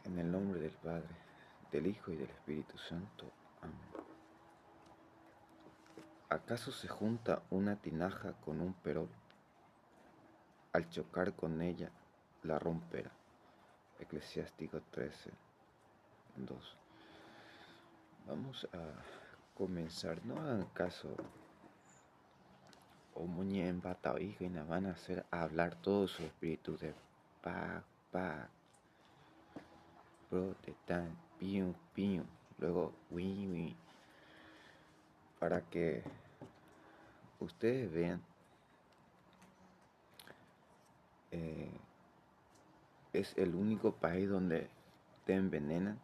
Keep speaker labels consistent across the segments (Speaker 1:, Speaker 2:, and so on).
Speaker 1: En el nombre del Padre, del Hijo y del Espíritu Santo. Amén. ¿Acaso se junta una tinaja con un perol? Al chocar con ella, la romperá. Eclesiástico 13:2. Vamos a comenzar. No hagan caso. O muñe en bata hija y nos van a hacer hablar todo su espíritu de pa, pa, protestan, piu, piu, luego wi, wi, para que ustedes vean. Es el único país donde te envenenan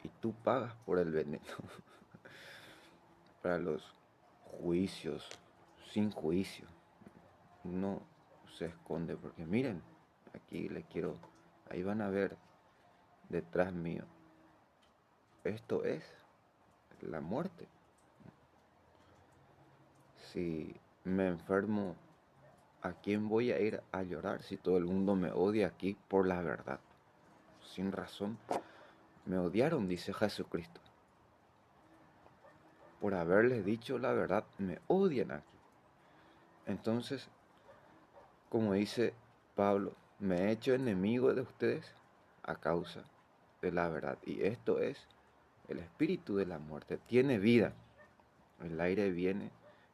Speaker 1: y tú pagas por el veneno. Para los juicios, sin juicio, no se esconde porque miren, aquí les quiero, ahí van a ver detrás mío, esto es la muerte. Si me enfermo, ¿a quién voy a ir a llorar si todo el mundo me odia aquí por la verdad? Sin razón, me odiaron, dice Jesucristo. Por haberles dicho la verdad, me odian aquí. Entonces, como dice Pablo, me he hecho enemigo de ustedes a causa de la verdad. Y esto es el espíritu de la muerte. Tiene vida. El aire viene.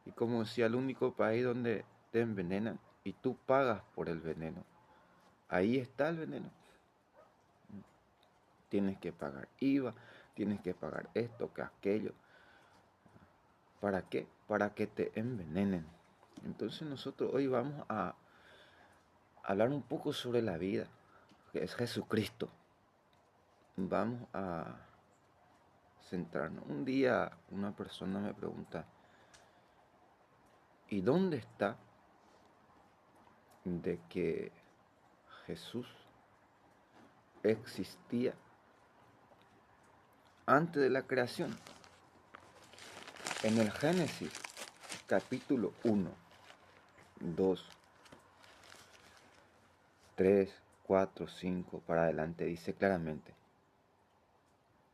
Speaker 1: Y como decía, el único país donde te envenenan y tú pagas por el veneno. Ahí está el veneno. Tienes que pagar IVA, tienes que pagar esto, que aquello. ¿Para qué? Para que te envenenen. Entonces nosotros hoy vamos a hablar un poco sobre la vida, que es Jesucristo. Vamos a centrarnos. Un día una persona me pregunta, ¿y dónde está de que Jesús existía antes de la creación? En el Génesis, capítulo 1, 2, 3, 4, 5, para adelante, dice claramente,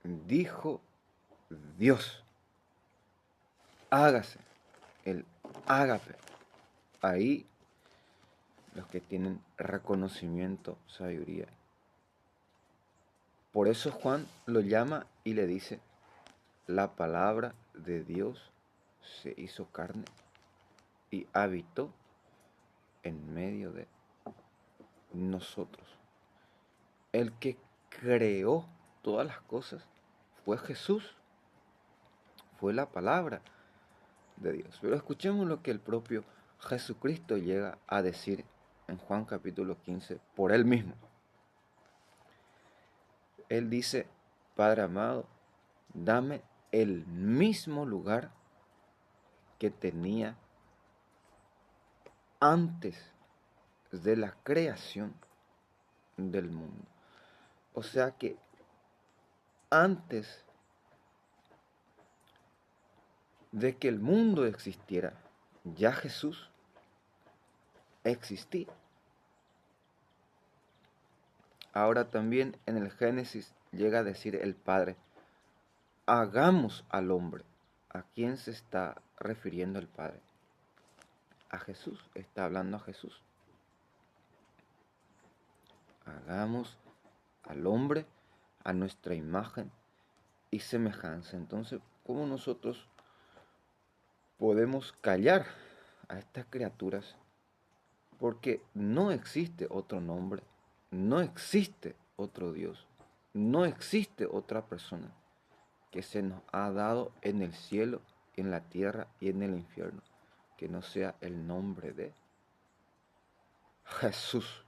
Speaker 1: dijo Dios, hágase el ágape. Ahí los que tienen reconocimiento, sabiduría. Por eso Juan lo llama y le dice, la palabra de Dios se hizo carne y habitó en medio de nosotros. El que creó todas las cosas fue Jesús, fue la palabra de Dios. Pero escuchemos lo que el propio Jesucristo llega a decir en Juan capítulo 15 por él mismo. Él dice, Padre amado, dame el mismo lugar que tenía antes de la creación del mundo. O sea que antes de que el mundo existiera, ya Jesús existía. Ahora también en el Génesis llega a decir el Padre, hagamos al hombre. ¿A quién se está refiriendo el Padre? A Jesús, está hablando a Jesús. Hagamos al hombre a nuestra imagen y semejanza. Entonces, ¿cómo nosotros podemos callar a estas criaturas? Porque no existe otro nombre, no existe otro Dios, no existe otra persona que se nos ha dado en el cielo, en la tierra y en el infierno, que no sea el nombre de Jesús.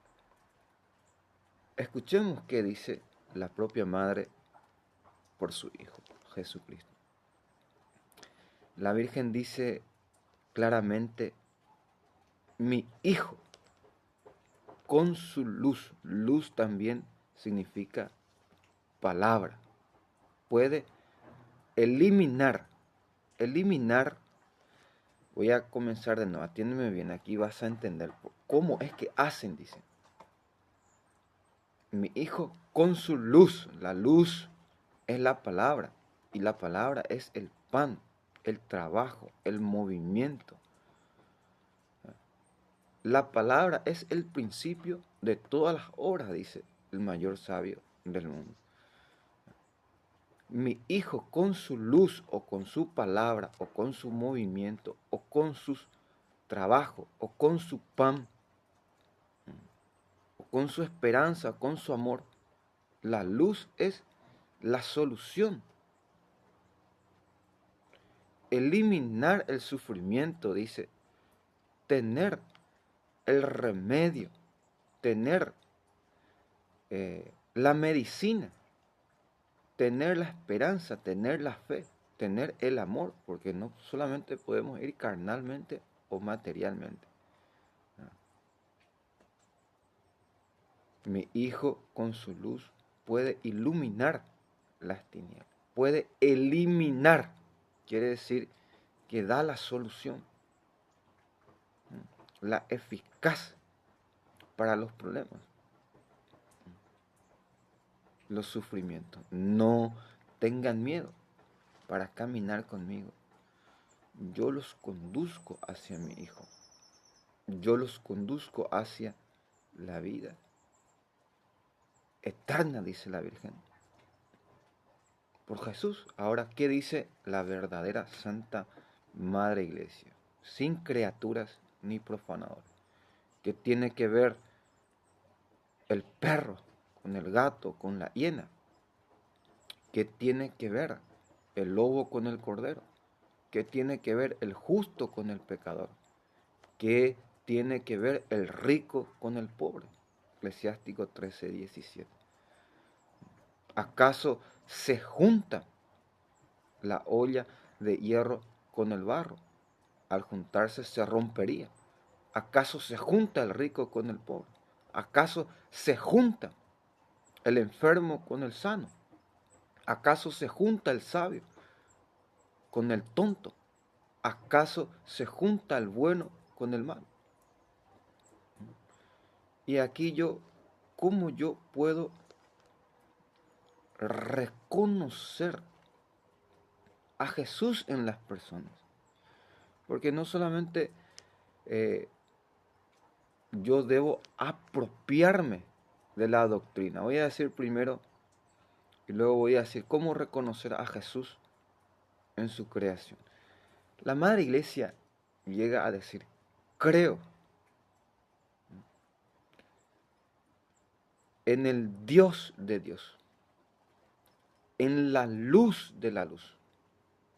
Speaker 1: Escuchemos qué dice la propia madre por su Hijo, Jesucristo. La Virgen dice claramente, mi Hijo, con su luz, luz también significa palabra, puede eliminar, voy a comenzar de nuevo, atiéndeme bien, aquí vas a entender cómo es que hacen, dicen. Mi hijo con su luz. La luz es la palabra. Y la palabra es el pan, el trabajo, el movimiento. La palabra es el principio de todas las obras, dice el mayor sabio del mundo. Mi hijo con su luz o con su palabra o con su movimiento o con sus trabajos o con su pan o con su esperanza o con su amor, la luz es la solución. Eliminar el sufrimiento, dice, tener el remedio, tener la medicina, tener la esperanza, tener la fe, tener el amor, porque no solamente podemos ir carnalmente o materialmente. Mi hijo con su luz puede iluminar las tinieblas, puede eliminar, quiere decir que da la solución, la eficaz para los problemas, los sufrimientos. No tengan miedo para caminar conmigo. Yo los conduzco hacia mi hijo. Yo los conduzco hacia la vida eterna, dice la Virgen. Por Jesús. Ahora, ¿qué dice la verdadera Santa Madre Iglesia? Sin criaturas ni profanadores. ¿Qué tiene que ver el perro con el gato, con la hiena? ¿Qué tiene que ver el lobo con el cordero? ¿Qué tiene que ver el justo con el pecador? ¿Qué tiene que ver el rico con el pobre? Eclesiástico 13:17. ¿Acaso se junta la olla de hierro con el barro? Al juntarse se rompería. ¿Acaso se junta el rico con el pobre? ¿Acaso se junta el enfermo con el sano? ¿Acaso se junta el sabio con el tonto? ¿Acaso se junta el bueno con el malo? Y aquí ¿cómo yo puedo reconocer a Jesús en las personas? Porque no solamente yo debo apropiarme de la doctrina. Voy a decir primero y luego voy a decir cómo reconocer a Jesús en su creación. La Madre Iglesia llega a decir, creo en el Dios de Dios, en la luz de la luz,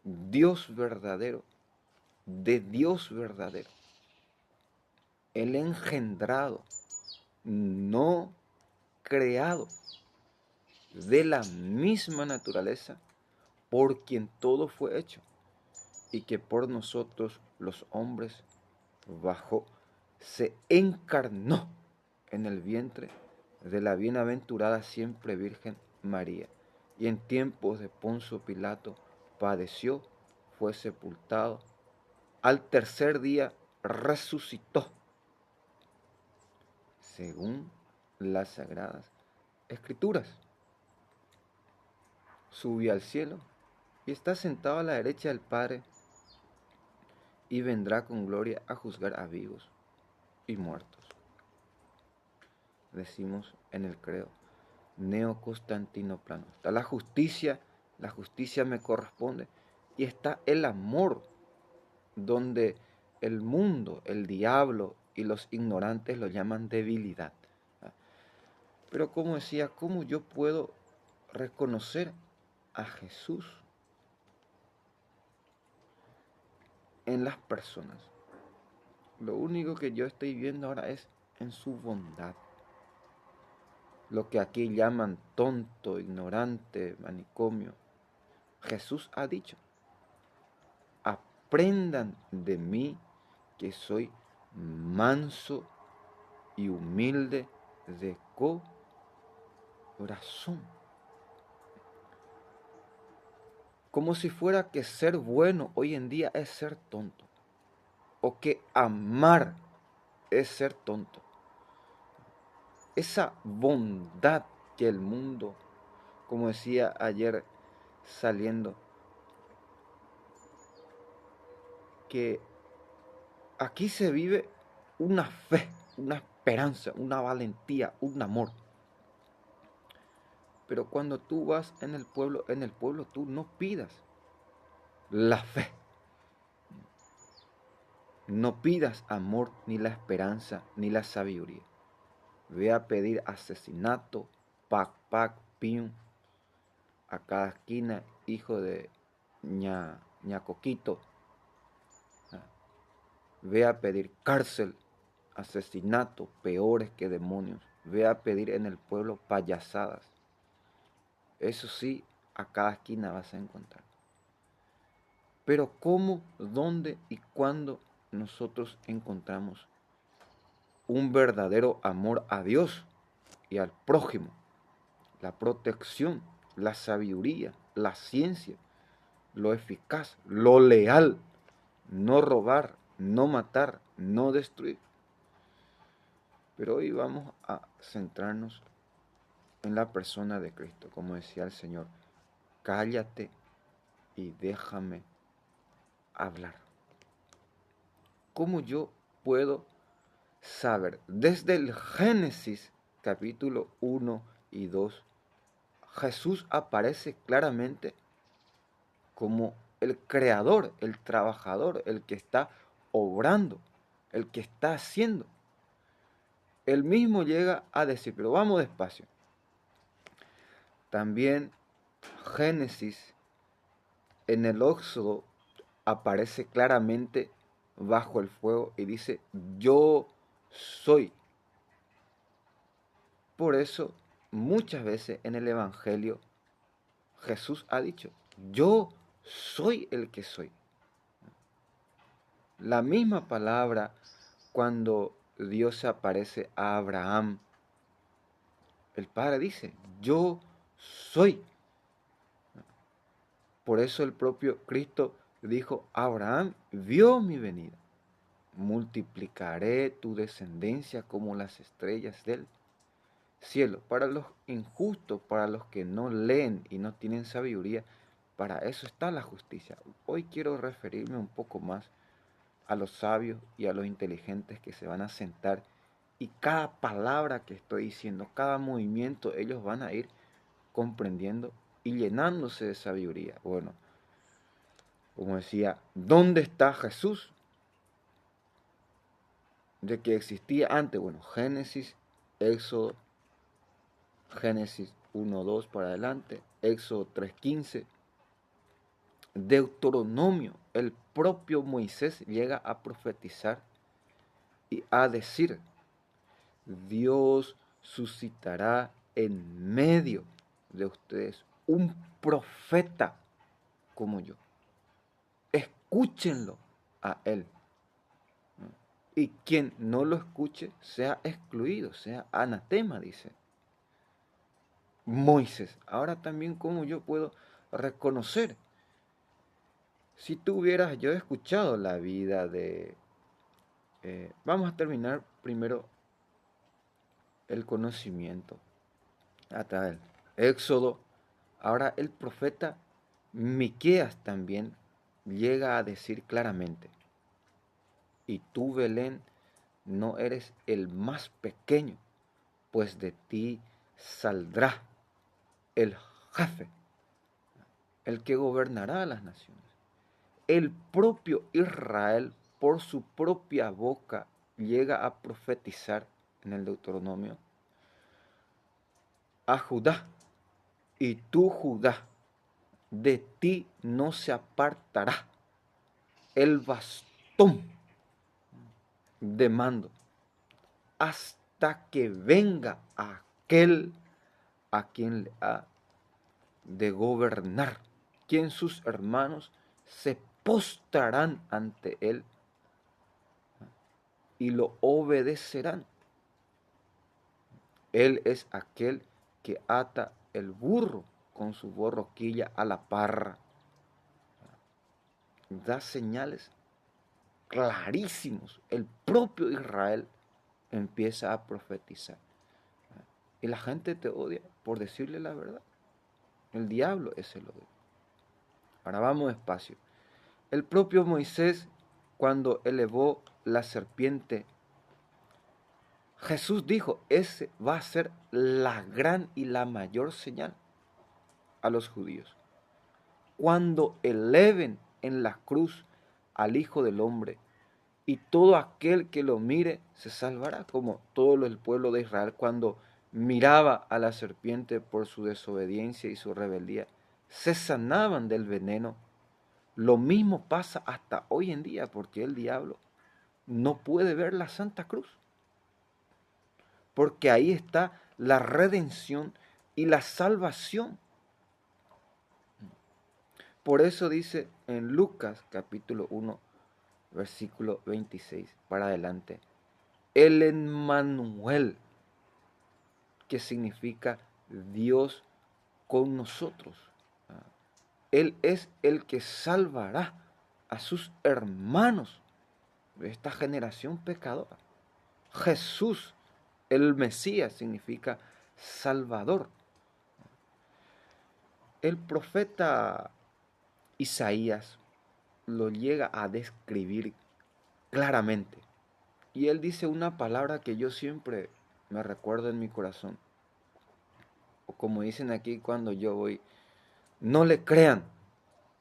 Speaker 1: Dios verdadero, de Dios verdadero, el engendrado, no creado, de la misma naturaleza, por quien todo fue hecho, y que por nosotros los hombres bajó, se encarnó en el vientre de la bienaventurada siempre Virgen María, y en tiempos de Poncio Pilato padeció, fue sepultado, al tercer día resucitó, según las sagradas Escrituras. Subió al cielo y está sentado a la derecha del Padre, y vendrá con gloria a juzgar a vivos y muertos. Decimos en el credo neoconstantinoplano. Está la justicia me corresponde, y está el amor, donde el mundo, el diablo y los ignorantes lo llaman debilidad. Pero como decía, ¿cómo yo puedo reconocer a Jesús en las personas? Lo único que yo estoy viendo ahora es en su bondad. Lo que aquí llaman tonto, ignorante, manicomio. Jesús ha dicho, aprendan de mí que soy manso y humilde de corazón. Como si fuera que ser bueno hoy en día es ser tonto, o que amar es ser tonto. esa bondad que el mundo, como decía ayer saliendo, que aquí se vive una fe, una esperanza, una valentía, un amor. Pero cuando tú vas en el pueblo tú no pidas la fe. No pidas amor, ni la esperanza, ni la sabiduría. Ve a pedir asesinato, pac, pac, pim, a cada esquina, hijo de ña Coquito. Ve a pedir cárcel, asesinato, peores que demonios. Ve a pedir en el pueblo payasadas. Eso sí, a cada esquina vas a encontrar. Pero ¿cómo, dónde y cuándo nosotros encontramos un verdadero amor a Dios y al prójimo? La protección, la sabiduría, la ciencia, lo eficaz, lo leal, no robar, no matar, no destruir. Pero hoy vamos a centrarnos en la persona de Cristo, como decía el Señor, cállate y déjame hablar. ¿Cómo yo puedo saber? Desde el Génesis capítulo 1 y 2, Jesús aparece claramente como el creador, el trabajador, el que está obrando, el que está haciendo. Él mismo llega a decir, pero vamos despacio. También Génesis en el Éxodo aparece claramente bajo el fuego y dice, yo soy. Por eso, muchas veces en el Evangelio, Jesús ha dicho, yo soy el que soy. La misma palabra cuando Dios se aparece a Abraham, el Padre dice, yo soy. Por eso el propio Cristo dijo, Abraham vio mi venida. Multiplicaré tu descendencia como las estrellas del cielo. Para los injustos, para los que no leen y no tienen sabiduría, para eso está la justicia. Hoy quiero referirme un poco más a los sabios y a los inteligentes que se van a sentar y cada palabra que estoy diciendo, cada movimiento, ellos van a ir comprendiendo y llenándose de sabiduría. Bueno, como decía, ¿dónde está Jesús? De que existía antes, bueno, Génesis, Éxodo, Génesis 1:2 para adelante, Éxodo 3:15, Deuteronomio, el propio Moisés llega a profetizar y a decir, Dios suscitará en medio de ustedes un profeta como yo. Escúchenlo a él. Y quien no lo escuche sea excluido, sea anatema, dice Moisés. Ahora también, ¿cómo yo puedo reconocer? Si tú hubieras yo escuchado la vida de... vamos a terminar primero el conocimiento a través del Éxodo. Ahora el profeta Miqueas también llega a decir claramente, y tú, Belén, no eres el más pequeño, pues de ti saldrá el jefe, el que gobernará a las naciones. El propio Israel, por su propia boca, llega a profetizar en el Deuteronomio a Judá, y tú, Judá, de ti no se apartará el bastón de mando hasta que venga aquel a quien le ha de gobernar, quien sus hermanos se postrarán ante él y lo obedecerán. Él es aquel que ata el burro con su borroquilla a la parra. Da señales clarísimos. El propio Israel empieza a profetizar. Y la gente te odia por decirle la verdad. El diablo es el odio. Ahora vamos despacio. El propio Moisés, cuando elevó la serpiente, Jesús dijo, ese va a ser la gran y la mayor señal a los judíos. Cuando eleven en la cruz al Hijo del Hombre, y todo aquel que lo mire se salvará, como todo el pueblo de Israel cuando miraba a la serpiente por su desobediencia y su rebeldía, se sanaban del veneno. Lo mismo pasa hasta hoy en día, porque el diablo no puede ver la Santa Cruz, porque ahí está la redención y la salvación. Por eso dice en Lucas capítulo 1, versículo 26 para adelante, el Emmanuel, que significa Dios con nosotros. Él es el que salvará a sus hermanos de esta generación pecadora. Jesús, el Mesías, significa Salvador. El profeta Isaías lo llega a describir claramente. Y él dice una palabra que yo siempre me recuerdo en mi corazón. O como dicen aquí cuando yo voy, no le crean,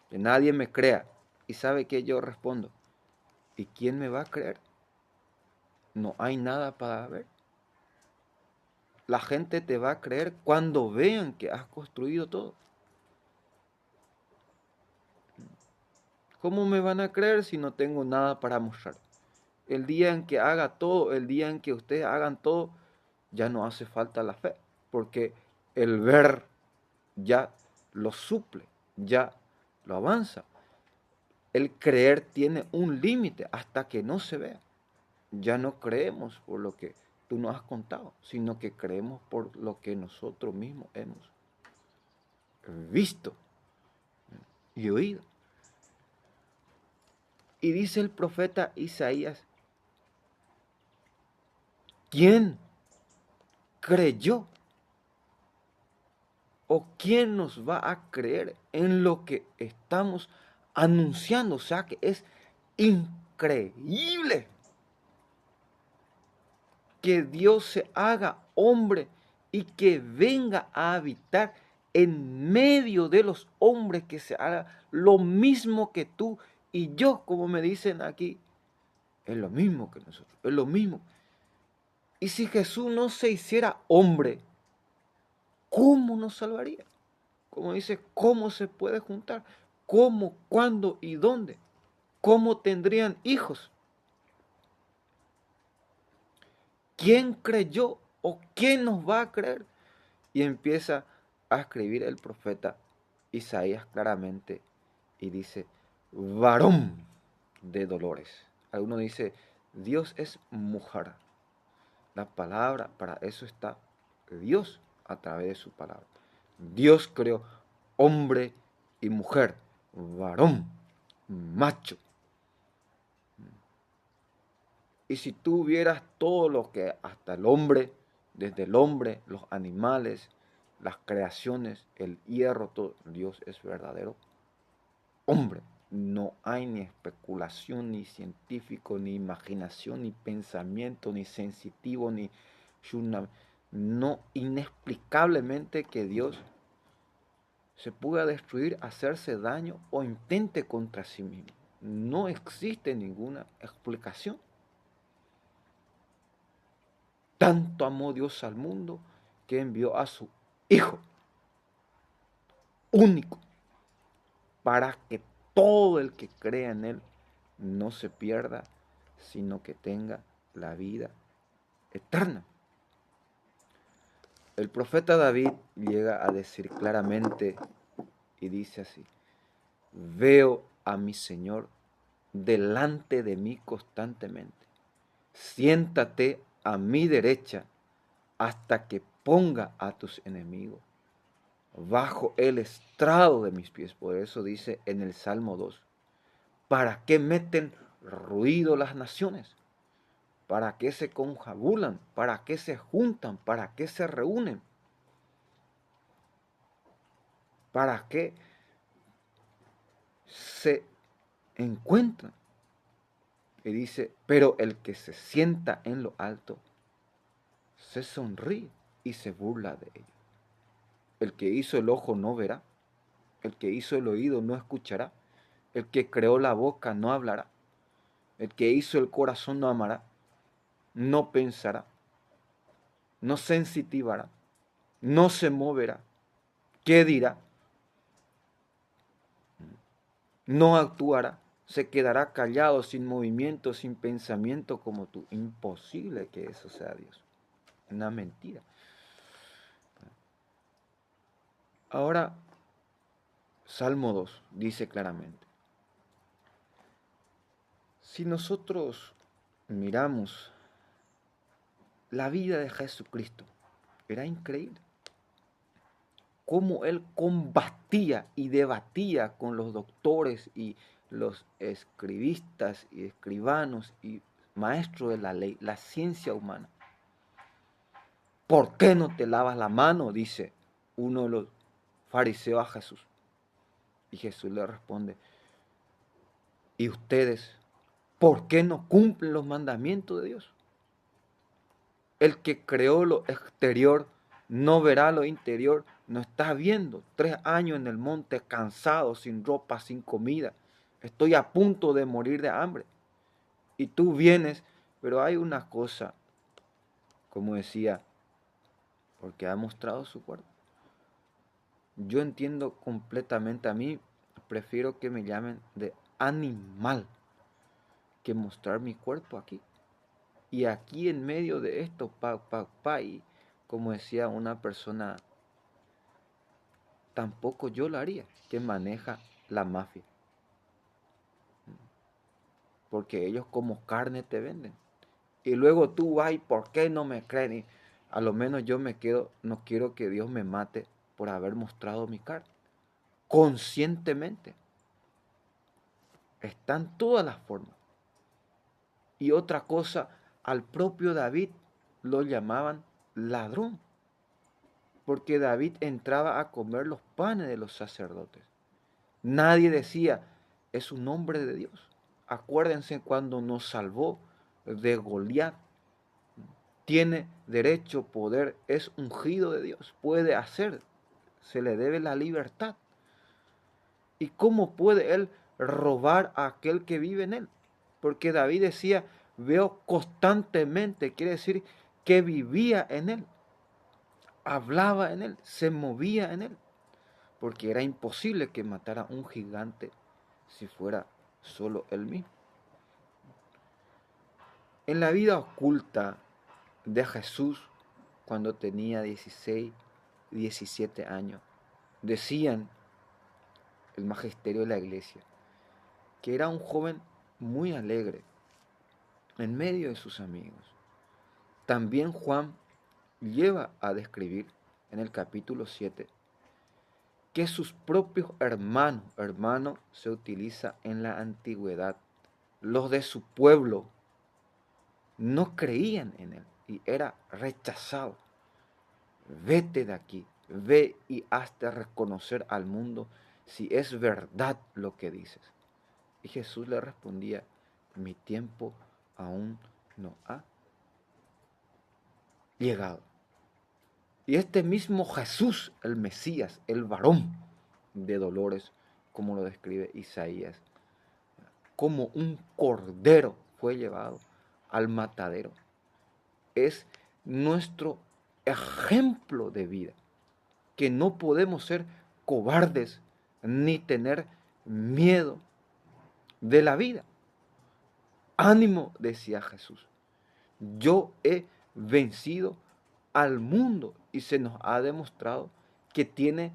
Speaker 1: que nadie me crea. ¿Y sabe qué yo respondo? ¿Y quién me va a creer? No hay nada para ver. La gente te va a creer cuando vean que has construido todo. ¿Cómo me van a creer si no tengo nada para mostrar? El día en que haga todo, el día en que ustedes hagan todo, ya no hace falta la fe, porque el ver ya lo suple, ya lo avanza. El creer tiene un límite hasta que no se vea. Ya no creemos por lo que tú nos has contado, sino que creemos por lo que nosotros mismos hemos visto y oído. Y dice el profeta Isaías, ¿quién creyó? ¿O quién nos va a creer en lo que estamos anunciando? O sea que es increíble que Dios se haga hombre y que venga a habitar en medio de los hombres, que se haga lo mismo que tú y yo, como me dicen aquí, es lo mismo que nosotros, es lo mismo. Y si Jesús no se hiciera hombre, ¿cómo nos salvaría? Como dice, ¿cómo se puede juntar? ¿Cómo, cuándo y dónde? ¿Cómo tendrían hijos? ¿Quién creyó o quién nos va a creer? Y empieza a escribir el profeta Isaías claramente y dice, varón de dolores. Alguno dice, Dios es mujer. La palabra, para eso está Dios a través de su palabra. Dios creó hombre y mujer, varón, macho. Y si tú vieras todo lo que hasta el hombre, desde el hombre, los animales, las creaciones, el hierro, todo, Dios es verdadero hombre. No hay ni especulación, ni científico, ni imaginación, ni pensamiento, ni sensitivo, ni no, inexplicablemente que Dios se pueda destruir, hacerse daño o intente contra sí mismo. No existe ninguna explicación. Tanto amó Dios al mundo que envió a su Hijo único para que todo el que crea en Él no se pierda, sino que tenga la vida eterna. El profeta David llega a decir claramente y dice así, veo a mi Señor delante de mí constantemente. Siéntate a mi derecha hasta que ponga a tus enemigos bajo el estrado de mis pies. Por eso dice en el Salmo 2, ¿para qué meten ruido las naciones? ¿Para qué se conjabulan? ¿Para qué se juntan? ¿Para qué se reúnen? ¿Para qué se encuentran? Y dice, pero el que se sienta en lo alto se sonríe y se burla de ellos. El que hizo el ojo no verá, el que hizo el oído no escuchará, el que creó la boca no hablará, el que hizo el corazón no amará, no pensará, no sensitivará, no se moverá. ¿Qué dirá? No actuará, se quedará callado, sin movimiento, sin pensamiento como tú. Imposible que eso sea Dios. Una mentira. Ahora, Salmo 2 dice claramente, si nosotros miramos la vida de Jesucristo, era increíble cómo él combatía y debatía con los doctores y los escribistas y escribanos y maestros de la ley, la ciencia humana. ¿Por qué no te lavas la mano? Dice uno de los fariseos a Jesús. Y Jesús le responde, ¿y ustedes por qué no cumplen los mandamientos de Dios? El que creó lo exterior no verá lo interior. No estás viendo 3 años en el monte cansado, sin ropa, sin comida. Estoy a punto de morir de hambre. Y tú vienes, pero hay una cosa, como decía, porque ha mostrado su cuerpo. Yo entiendo completamente, a mí prefiero que me llamen de animal que mostrar mi cuerpo aquí. Y aquí en medio de esto, y como decía una persona, tampoco yo lo haría, que maneja la mafia. Porque ellos como carne te venden. Y luego tú vas, ¿por qué no me creen? Y a lo menos yo me quedo, no quiero que Dios me mate por haber mostrado mi carne. Conscientemente. Están todas las formas. Y otra cosa, al propio David lo llamaban ladrón. Porque David entraba a comer los panes de los sacerdotes. Nadie decía, es un hombre de Dios. Acuérdense cuando nos salvó de Goliat. Tiene derecho, poder, es ungido de Dios, puede hacer, se le debe la libertad. ¿Y cómo puede él robar a aquel que vive en él? Porque David decía, veo constantemente, quiere decir que vivía en él, hablaba en él, se movía en él, porque era imposible que matara un gigante si fuera solo él mismo. En la vida oculta de Jesús, cuando tenía 16, 17 años, decían el magisterio de la iglesia que era un joven muy alegre en medio de sus amigos. También Juan lleva a describir en el capítulo 7 que sus propios hermanos se utiliza en la antigüedad, los de su pueblo no creían en él y era rechazado. Vete de aquí, ve y hazte reconocer al mundo si es verdad lo que dices. Y Jesús le respondía, mi tiempo aún no ha llegado. Y este mismo Jesús, el Mesías, el varón de dolores, como lo describe Isaías, como un cordero fue llevado al matadero, es nuestro ejemplo de vida, que no podemos ser cobardes ni tener miedo de la vida. Ánimo, decía Jesús, yo he vencido al mundo y se nos ha demostrado que tiene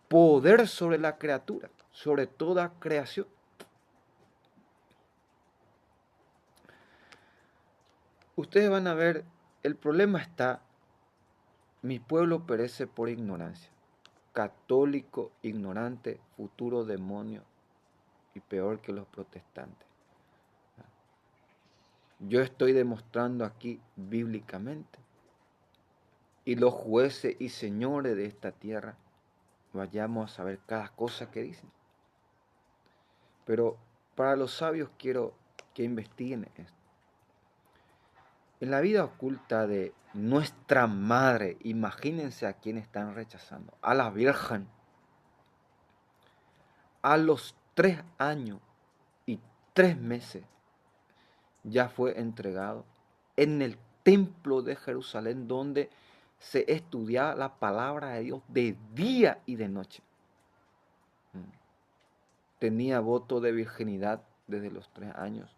Speaker 1: poder sobre la criatura, sobre toda creación. Ustedes van a ver, el problema está, mi pueblo perece por ignorancia. Católico, ignorante, futuro demonio y peor que los protestantes. Yo estoy demostrando aquí bíblicamente. Y los jueces y señores de esta tierra vayamos a saber cada cosa que dicen. Pero para los sabios quiero que investiguen esto. En la vida oculta de nuestra madre, imagínense a quién están rechazando. A la Virgen. A los 3 años y 3 meses ya fue entregado en el templo de Jerusalén, donde se estudiaba la palabra de Dios de día y de noche. Tenía voto de virginidad desde los 3 años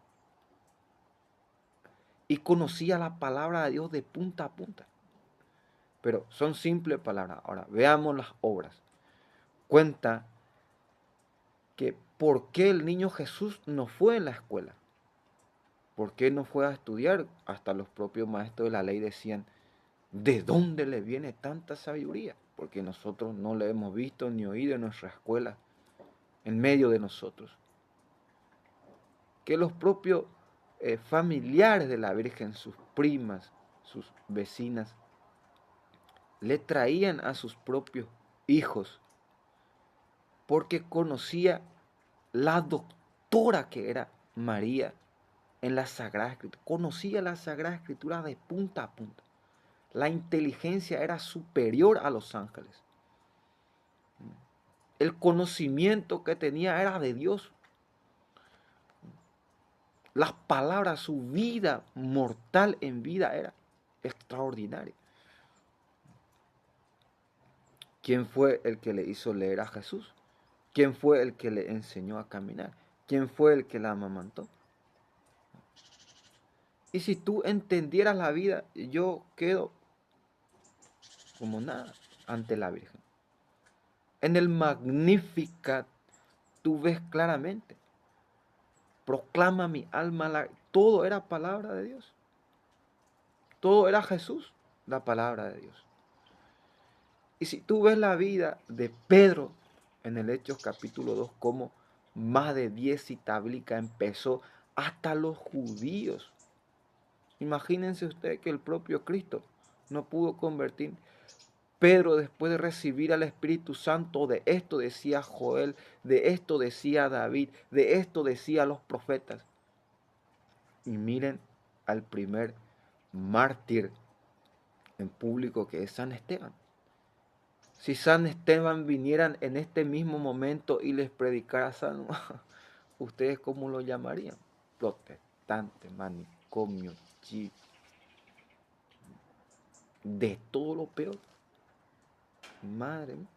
Speaker 1: y conocía la palabra de Dios de punta a punta. Pero son simples palabras. Ahora, veamos las obras. Cuenta que por qué el niño Jesús no fue en la escuela. ¿Por qué no fue a estudiar? Hasta los propios maestros de la ley decían, ¿de dónde le viene tanta sabiduría? Porque nosotros no le hemos visto ni oído en nuestra escuela, en medio de nosotros. Que los propios familiares de la Virgen, sus primas, sus vecinas, le traían a sus propios hijos porque conocía la doctora que era María en la Sagrada Escritura. Conocía la Sagrada Escritura de punta a punta. La inteligencia era superior a los ángeles. El conocimiento que tenía era de Dios. Las palabras, su vida mortal en vida era extraordinaria. ¿Quién fue el que le hizo leer a Jesús? ¿Quién fue el que le enseñó a caminar? ¿Quién fue el que la amamantó? Y si tú entendieras la vida, yo quedo como nada ante la Virgen. En el Magnificat tú ves claramente. Proclama mi alma, todo era palabra de Dios. Todo era Jesús, la palabra de Dios. Y si tú ves la vida de Pedro en el Hechos capítulo 2, como más de 10 citáblica empezó hasta los judíos. Imagínense ustedes que el propio Cristo no pudo convertir. Pedro, después de recibir al Espíritu Santo, de esto decía Joel, de esto decía David, de esto decía los profetas. Y miren al primer mártir en público que es San Esteban. Si San Esteban vinieran en este mismo momento y les predicara sano, ¿ustedes cómo lo llamarían? Protestante, manicomio, chip, de todo lo peor. Madre mía.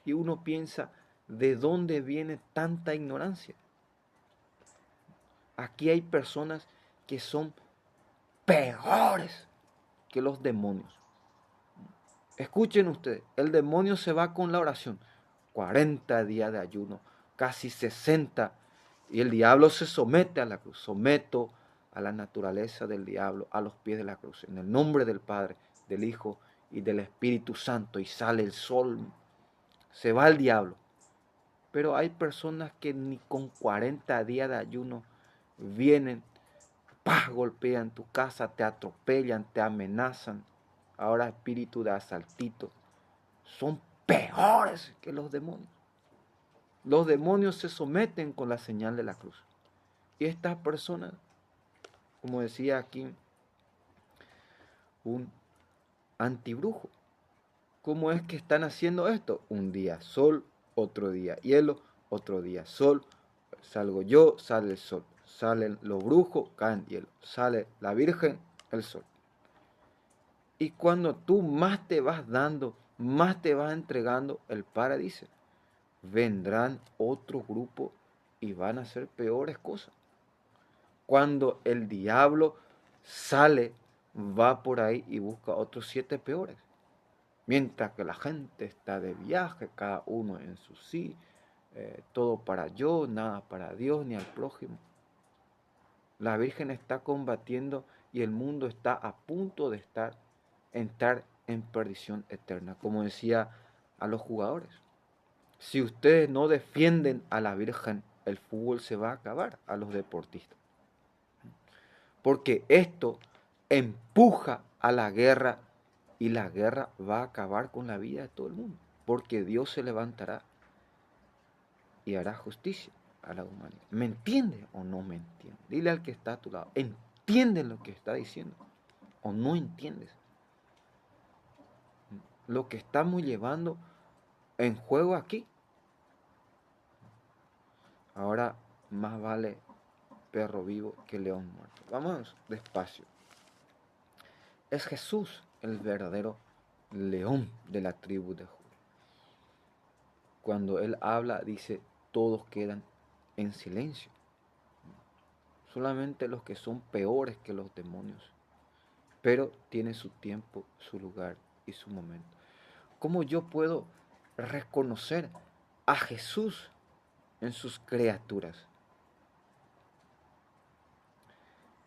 Speaker 1: Y uno piensa, ¿de dónde viene tanta ignorancia? Aquí hay personas que son peores que los demonios. Escuchen ustedes, el demonio se va con la oración. 40 días de ayuno, casi 60. Y el diablo se somete a la cruz. Someto a la naturaleza del diablo a los pies de la cruz. En el nombre del Padre, del Hijo y del Espíritu Santo. Y sale el sol. Se va el diablo. Pero hay personas que ni con 40 días de ayuno vienen, golpean tu casa, te atropellan, te amenazan. Ahora espíritu de asaltito. Son peores que los demonios. Los demonios se someten con la señal de la cruz. Y estas personas, como decía aquí un antibrujo, ¿cómo es que están haciendo esto? Un día sol, otro día hielo, otro día sol, salgo yo, sale el sol, salen los brujos, caen hielo, sale la Virgen, el sol. Y cuando tú más te vas dando, más te vas entregando, el Padre dice, vendrán otro grupo y van a hacer peores cosas. Cuando el diablo sale, va por ahí y busca otros 7 peores. Mientras que la gente está de viaje, cada uno en su sí, todo para yo, nada para Dios ni al prójimo. La Virgen está combatiendo y el mundo está a punto de entrar en perdición eterna. Como decía a los jugadores, si ustedes no defienden a la Virgen, el fútbol se va a acabar, a los deportistas. porque esto empuja a la guerra y la guerra va a acabar con la vida de todo el mundo, porque Dios se levantará y hará justicia a la humanidad. ¿Me entiende o no me entiende? Dile al que está a tu lado, ¿entiende lo que está diciendo o no entiendes? Lo que estamos llevando en juego aquí. Ahora más vale perro vivo que león muerto. Vamos despacio. Es Jesús el verdadero león de la tribu de Judá. Cuando Él habla, dice, todos quedan en silencio. Solamente los que son peores que los demonios. Pero tiene su tiempo, su lugar y su momento. ¿Cómo yo puedo reconocer a Jesús en sus criaturas?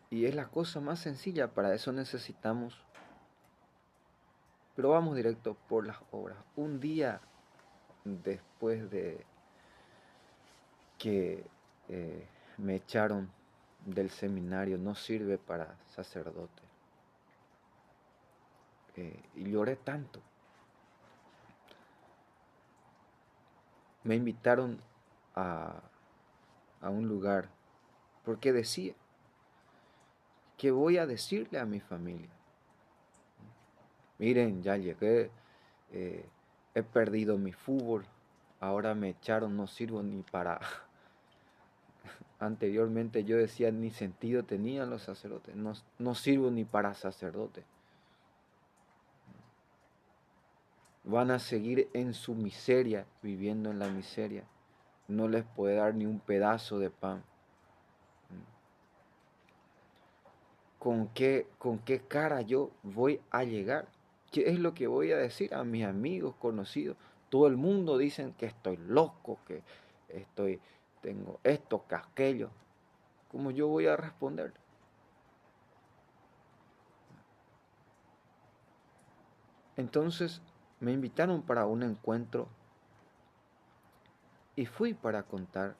Speaker 1: Y es la cosa más sencilla, para eso necesitamos. Pero vamos directo por las obras. Un día después de que me echaron del seminario, no sirve para sacerdote. Y lloré tanto. Me invitaron a un lugar porque decía que voy a decirle a mi familia: miren, ya llegué, he perdido mi fútbol, ahora me echaron, no sirvo ni para... Anteriormente yo decía, ni sentido tenían los sacerdotes, no sirvo ni para sacerdote. Van a seguir en su miseria, viviendo en la miseria. No les puede dar ni un pedazo de pan. ¿Con qué cara yo voy a llegar? ¿Qué es lo que voy a decir a mis amigos, conocidos? Todo el mundo dicen que estoy loco, que tengo esto, que aquello. ¿Cómo yo voy a responder? Entonces me invitaron para un encuentro y fui para contar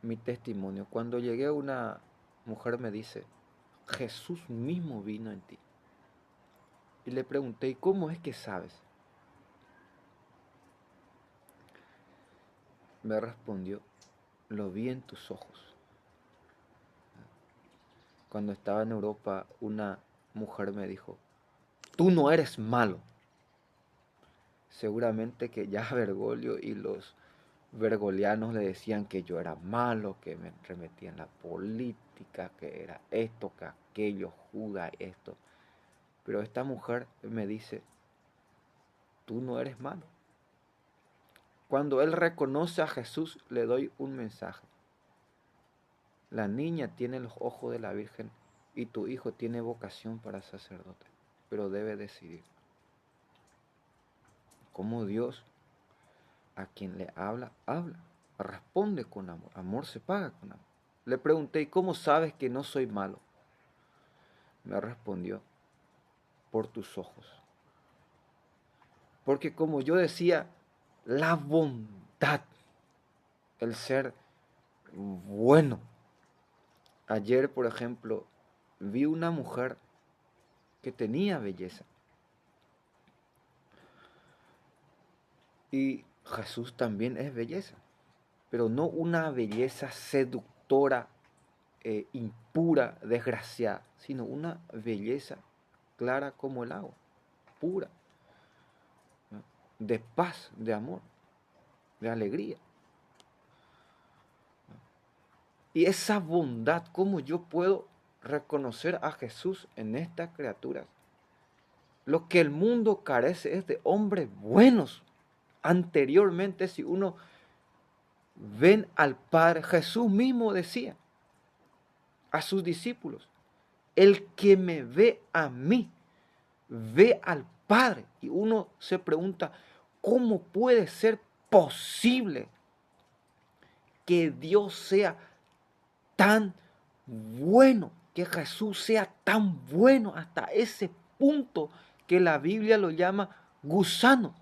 Speaker 1: mi testimonio. Cuando llegué, una mujer me dice: Jesús mismo vino en ti. Y le pregunté: ¿y cómo es que sabes? Me respondió: lo vi en tus ojos. Cuando estaba en Europa, una mujer me dijo: tú no eres malo. Seguramente que ya Bergoglio y los bergolianos le decían que yo era malo, que me remetía en la política, que era esto, que aquello, Judas, esto. Pero esta mujer me dice: tú no eres malo. Cuando él reconoce a Jesús, le doy un mensaje: la niña tiene los ojos de la Virgen y tu hijo tiene vocación para sacerdote, pero debe decidir. Como Dios, a quien le habla, responde con amor. Amor se paga con amor. Le pregunté: ¿y cómo sabes que no soy malo? Me respondió: por tus ojos. Porque como yo decía, la bondad, el ser bueno. Ayer, por ejemplo, vi una mujer que tenía belleza. Y Jesús también es belleza, pero no una belleza seductora, impura, desgraciada, sino una belleza clara como el agua, pura, ¿no? De paz, de amor, de alegría. Y esa bondad, ¿cómo yo puedo reconocer a Jesús en estas criaturas? Lo que el mundo carece es de hombres buenos. Anteriormente, si uno ven al Padre, Jesús mismo decía a sus discípulos: el que me ve a mí, ve al Padre. Y uno se pregunta: ¿cómo puede ser posible que Dios sea tan bueno, que Jesús sea tan bueno hasta ese punto que la Biblia lo llama gusano?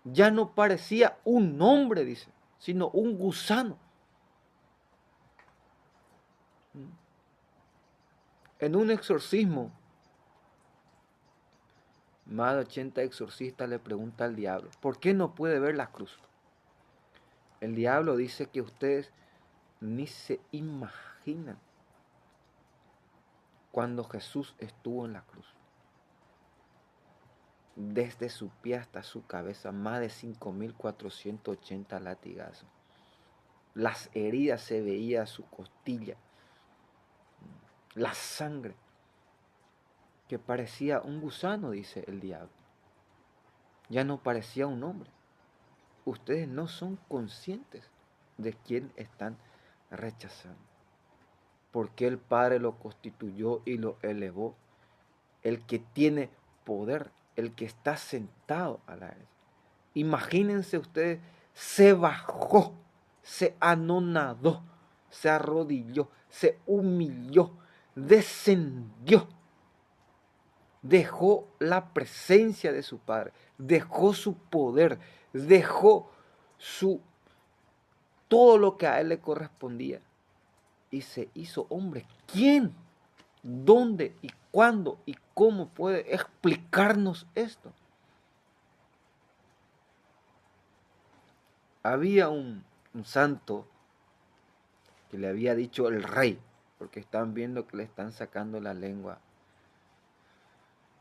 Speaker 1: Ya no parecía un hombre, dice, sino un gusano. En un exorcismo, más de 80 exorcistas le preguntan al diablo, ¿por qué no puede ver la cruz? El diablo dice que ustedes ni se imaginan cuando Jesús estuvo en la cruz. Desde su pie hasta su cabeza, más de 5.480 latigazos. Las heridas se veía a su costilla. La sangre, que parecía un gusano, dice el diablo. Ya no parecía un hombre. Ustedes no son conscientes de quién están rechazando. Porque el Padre lo constituyó y lo elevó. El que tiene poder, el que está sentado a la derecha. Imagínense ustedes, se bajó, se anonadó, se arrodilló, se humilló, descendió. Dejó la presencia de su Padre, dejó su poder, dejó todo lo que a él le correspondía y se hizo hombre. ¿Quién? ¿Dónde y cuándo y cómo puede explicarnos esto? Había un santo que le había dicho el rey, porque están viendo que le están sacando la lengua.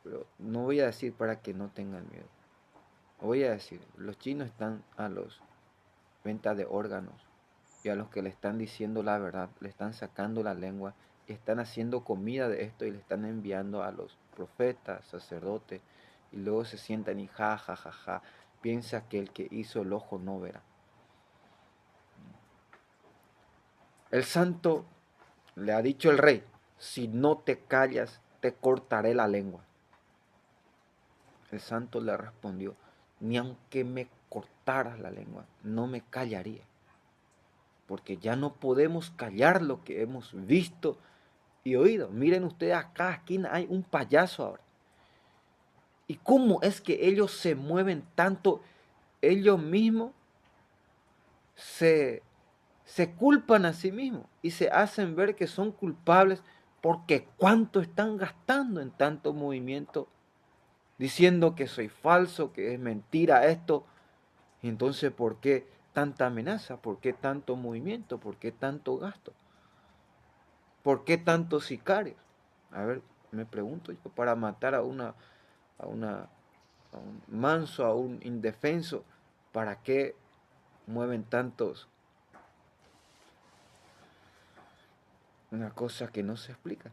Speaker 1: Pero no voy a decir para que no tengan miedo. Voy a decir, los chinos están a los ventas de órganos y a los que le están diciendo la verdad, le están sacando la lengua y están haciendo comida de esto y le están enviando a los profetas, sacerdotes, y luego se sientan y ja, ja, ja, ja, piensa que el que hizo el ojo no verá. El santo le ha dicho el rey, si no te callas, te cortaré la lengua. El santo le respondió, ni aunque me cortaras la lengua, no me callaría. Porque ya no podemos callar lo que hemos visto y oído. Miren ustedes acá, aquí hay un payaso ahora. ¿Y cómo es que ellos se mueven tanto? Ellos mismos se culpan a sí mismos y se hacen ver que son culpables porque cuánto están gastando en tanto movimiento, diciendo que soy falso, que es mentira esto. Y entonces, ¿por qué tanta amenaza? ¿Por qué tanto movimiento? ¿Por qué tanto gasto? ¿Por qué tantos sicarios? A ver, me pregunto yo, para matar a a un manso, a un indefenso, ¿para qué mueven tantos? Una cosa que no se explica.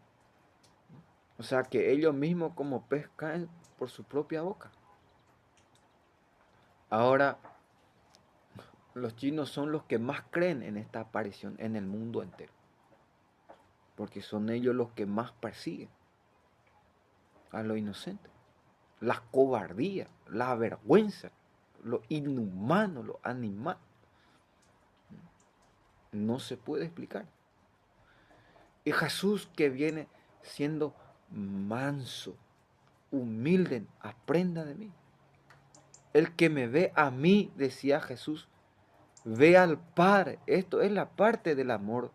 Speaker 1: O sea, que ellos mismos como pez caen por su propia boca. Ahora, los chinos son los que más creen en esta aparición en el mundo entero. Porque son ellos los que más persiguen a lo inocente. La cobardía, la vergüenza, lo inhumano, lo animal. No se puede explicar. Y Jesús que viene siendo manso, humilde, aprenda de mí. El que me ve a mí, decía Jesús, ve al Padre. Esto es la parte del amor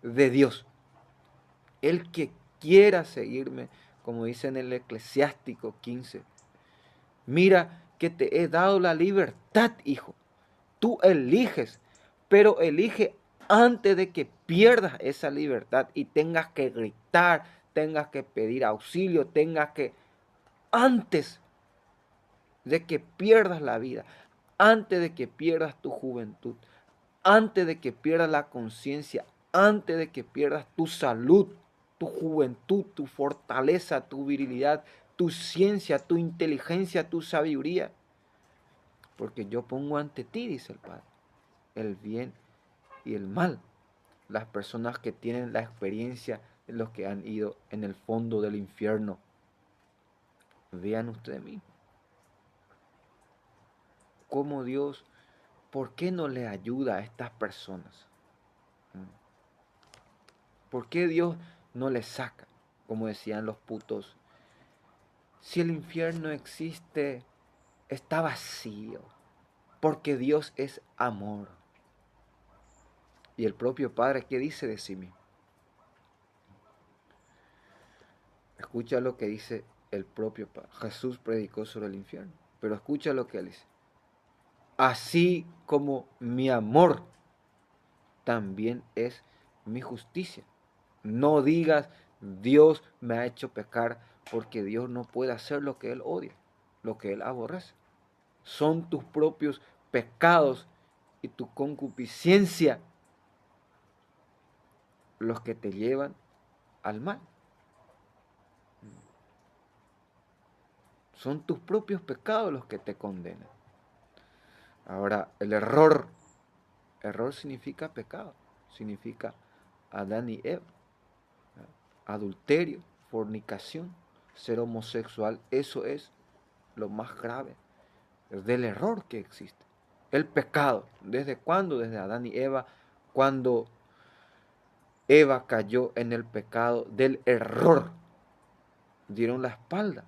Speaker 1: de Dios. El que quiera seguirme, como dice en el Eclesiástico 15, mira que te he dado la libertad, hijo. Tú eliges, pero elige antes de que pierdas esa libertad y tengas que gritar, tengas que pedir auxilio, tengas que, antes de que pierdas la vida, antes de que pierdas tu juventud, antes de que pierdas la conciencia, antes de que pierdas tu salud, tu juventud, tu fortaleza, tu virilidad, tu ciencia, tu inteligencia, tu sabiduría. Porque yo pongo ante ti, dice el Padre, el bien y el mal. Las personas que tienen la experiencia de los que han ido en el fondo del infierno. Vean ustedes mismos cómo Dios, ¿por qué no le ayuda a estas personas? ¿Por qué Dios no les saca? Como decían los putos, si el infierno existe, está vacío, porque Dios es amor. Y el propio Padre, ¿qué dice de sí mismo? Escucha lo que dice el propio Padre. Jesús predicó sobre el infierno, pero escucha lo que él dice. Así como mi amor también es mi justicia. No digas, Dios me ha hecho pecar, porque Dios no puede hacer lo que Él odia, lo que Él aborrece. Son tus propios pecados y tu concupiscencia los que te llevan al mal. Son tus propios pecados los que te condenan. Ahora, error significa pecado, significa Adán y Eva, adulterio, fornicación, ser homosexual, eso es lo más grave del error que existe. El pecado, ¿desde cuándo? Desde Adán y Eva, cuando Eva cayó en el pecado del error, dieron la espalda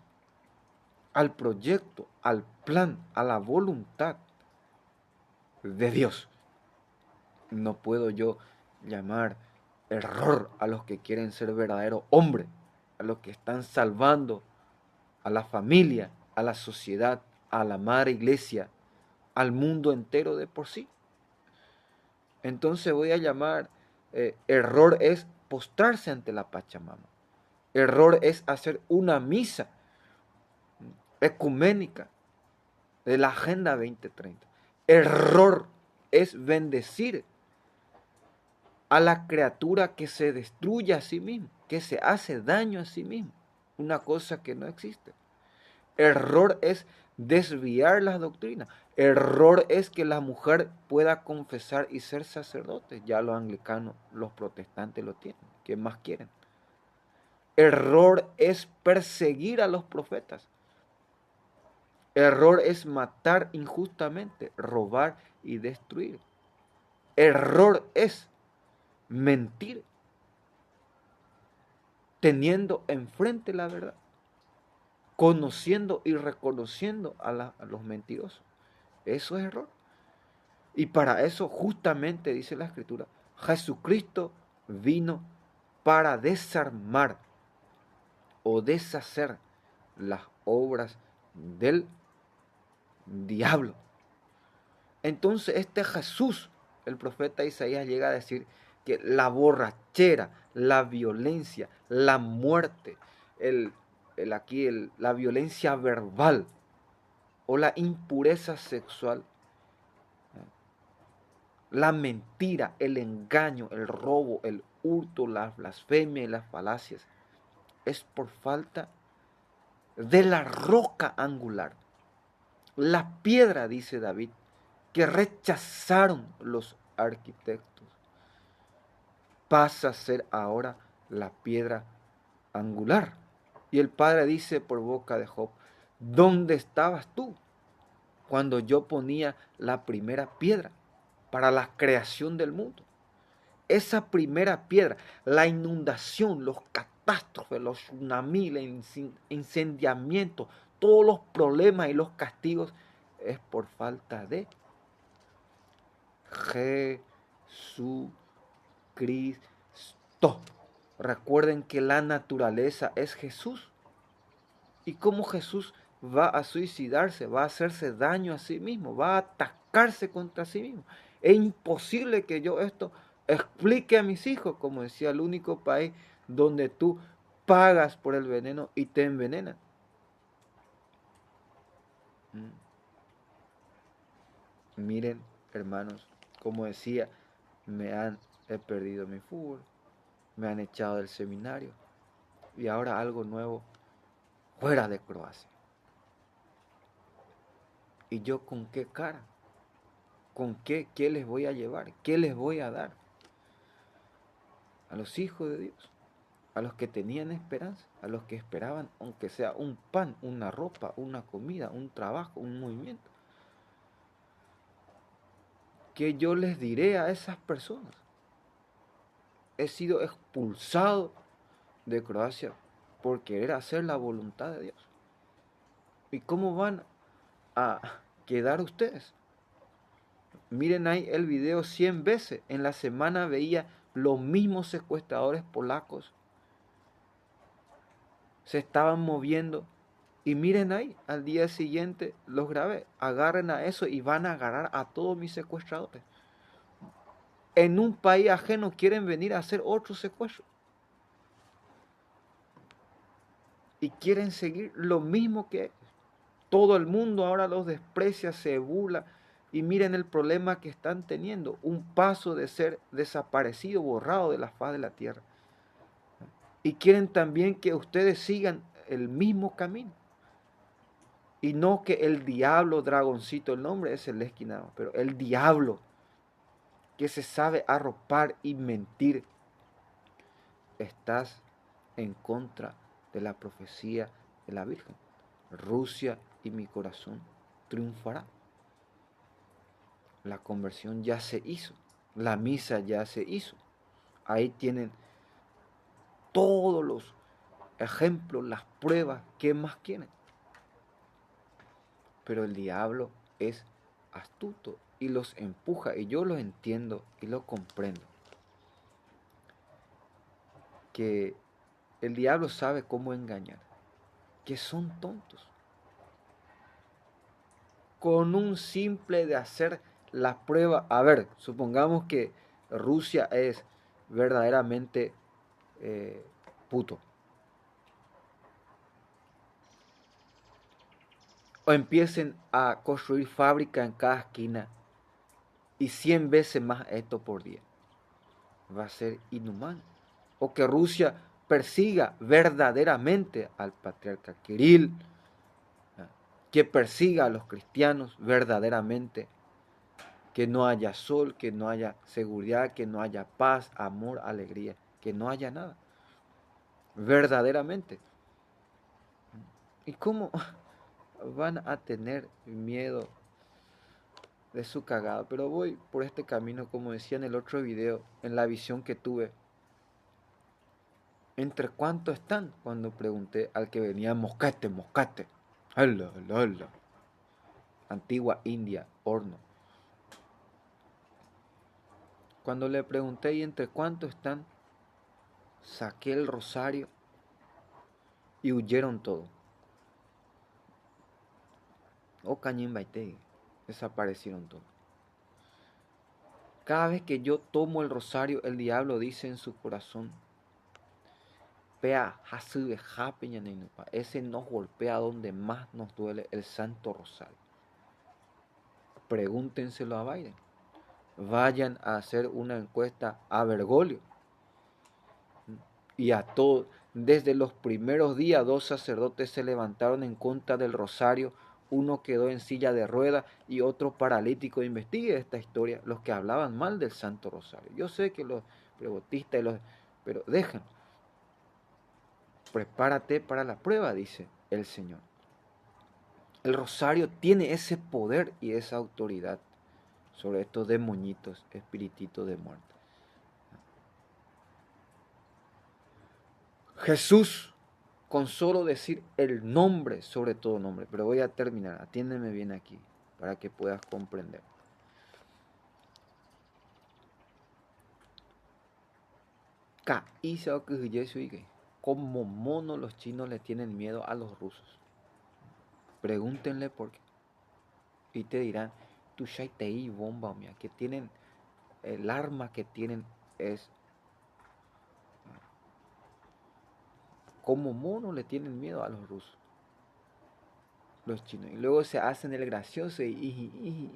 Speaker 1: al proyecto, al plan, a la voluntad de Dios. No puedo yo llamar error a los que quieren ser verdaderos hombres, a los que están salvando a la familia, a la sociedad, a la madre iglesia, al mundo entero de por sí. Entonces voy a llamar, error es postrarse ante la Pachamama. Error es hacer una misa ecuménica de la Agenda 2030. Error es bendecir a la criatura que se destruye a sí mismo, que se hace daño a sí mismo, una cosa que no existe. Error es desviar las doctrinas. Error es que la mujer pueda confesar y ser sacerdote. Ya los anglicanos, los protestantes lo tienen. ¿Qué más quieren? Error es perseguir a los profetas. Error es matar injustamente, robar y destruir. Error es mentir, teniendo enfrente la verdad, conociendo y reconociendo a los mentirosos. Eso es error. Y para eso justamente dice la Escritura, Jesucristo vino para desarmar o deshacer las obras del diablo. Entonces este Jesús, el profeta Isaías llega a decir que la borrachera, la violencia, la muerte, la violencia verbal o la impureza sexual, la mentira, el engaño, el robo, el hurto, la blasfemia y las falacias, es por falta de la roca angular. La piedra, dice David, que rechazaron los arquitectos, pasa a ser ahora la piedra angular. Y el Padre dice por boca de Job, ¿dónde estabas tú cuando yo ponía la primera piedra para la creación del mundo? Esa primera piedra, la inundación, los catástrofes, los tsunamis, el incendiamiento, todos los problemas y los castigos es por falta de Jesucristo. Recuerden que la naturaleza es Jesús. Y cómo Jesús va a suicidarse, va a hacerse daño a sí mismo, va a atacarse contra sí mismo. Es imposible que yo esto explique a mis hijos, como decía, el único país donde tú pagas por el veneno y te envenenan. Miren, hermanos, como decía, he perdido mi fútbol, me han echado del seminario y ahora algo nuevo fuera de Croacia. ¿Y yo con qué cara? ¿Con qué les voy a llevar? ¿Qué les voy a dar? A los hijos de Dios, a los que tenían esperanza, a los que esperaban, aunque sea un pan, una ropa, una comida, un trabajo, un movimiento. ¿Qué yo les diré a esas personas? He sido expulsado de Croacia por querer hacer la voluntad de Dios. ¿Y cómo van a quedar ustedes? Miren ahí el video 100 veces. En la semana veía los mismos secuestradores polacos se estaban moviendo. Y miren ahí, al día siguiente los grabé. Agarren a eso y van a agarrar a todos mis secuestradores. En un país ajeno quieren venir a hacer otro secuestro. Y quieren seguir lo mismo que ellos. Todo el mundo ahora los desprecia, se burla. Y miren el problema que están teniendo. Un paso de ser desaparecido, borrado de la faz de la tierra. Y quieren también que ustedes sigan el mismo camino. Y no que el diablo, dragoncito, el nombre es el esquinado, pero el diablo que se sabe arropar y mentir, estás en contra de la profecía de la Virgen. Rusia y mi corazón triunfará. La conversión ya se hizo, la misa ya se hizo. Ahí tienen todos los ejemplos, las pruebas, ¿qué más quieren? Pero el diablo es astuto y los empuja, y yo lo entiendo y lo comprendo. Que el diablo sabe cómo engañar, que son tontos. Con un simple de hacer la prueba, a ver, supongamos que Rusia es verdaderamente puto. O empiecen a construir fábrica en cada esquina y 100 veces más esto por día. Va a ser inhumano. O que Rusia persiga verdaderamente al patriarca Kirill, que persiga a los cristianos verdaderamente, que no haya sol, que no haya seguridad, que no haya paz, amor, alegría, que no haya nada, verdaderamente. ¿Y cómo van a tener miedo de su cagada? Pero voy por este camino, como decía en el otro video, en la visión que tuve. ¿Entre cuántos están? Cuando pregunté al que venía, moscate, moscate. Hola, hola, hola. Antigua India, horno. Cuando le pregunté, ¿y entre cuántos están? Saqué el rosario y huyeron todos. O Cañimbaité, desaparecieron todos. Cada vez que yo tomo el rosario, el diablo dice en su corazón, ese nos golpea donde más nos duele, el Santo Rosario. Pregúntenselo a Biden. Vayan a hacer una encuesta a Bergoglio. Y a todos, desde los primeros días, 2 sacerdotes se levantaron en contra del Rosario. Uno quedó en silla de ruedas y otro paralítico. Investigue esta historia, los que hablaban mal del Santo Rosario. Yo sé que los prebotistas y los... pero déjenlo. Prepárate para la prueba, dice el Señor. El rosario tiene ese poder y esa autoridad sobre estos demonitos, espirititos de muerte. Jesús, con solo decir el nombre, sobre todo nombre, pero voy a terminar, atiéndeme bien aquí, para que puedas comprender. Como mono los chinos le tienen miedo a los rusos. Pregúntenle por qué. Y te dirán, tu shaitei bomba, mía, que tienen, el arma que tienen es como mono le tienen miedo a los rusos, los chinos. Y luego se hacen el gracioso y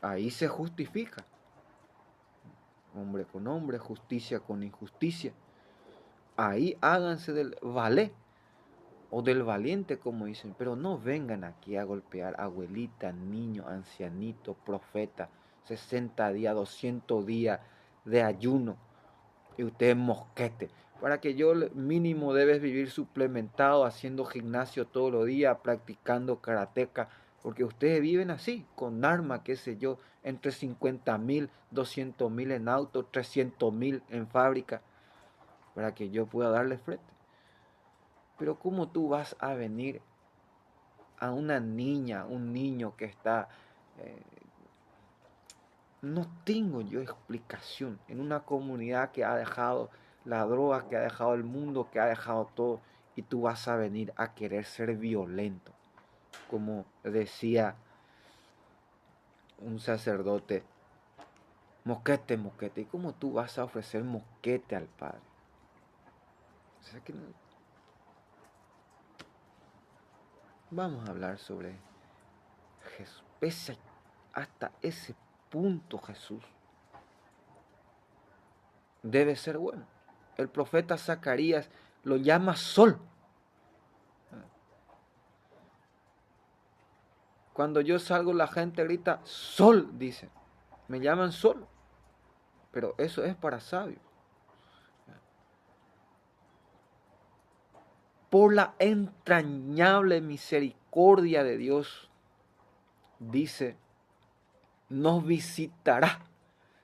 Speaker 1: ahí se justifica. Hombre con hombre, justicia con injusticia. Ahí háganse del valé o del valiente, como dicen, pero no vengan aquí a golpear abuelita, niño, ancianito, profeta, 60 días, 200 días de ayuno y usted mosquete. Para que yo mínimo debes vivir suplementado, haciendo gimnasio todos los días, practicando karateca, porque ustedes viven así, con armas, qué sé yo, entre 50.000, 200.000 en auto, 300.000 en fábrica, para que yo pueda darle frente. Pero ¿cómo tú vas a venir a una niña, un niño que está... no tengo yo explicación en una comunidad que ha dejado la droga, que ha dejado el mundo, que ha dejado todo, y tú vas a venir a querer ser violento. Como decía un sacerdote, mosquete, mosquete. ¿Y cómo tú vas a ofrecer mosquete al Padre? O sea que no. Vamos a hablar sobre Jesús. Pese hasta ese punto Jesús debe ser bueno. El profeta Zacarías lo llama sol. Cuando yo salgo la gente grita sol, dice. Me llaman sol. Pero eso es para sabios. Por la entrañable misericordia de Dios, dice, nos visitará.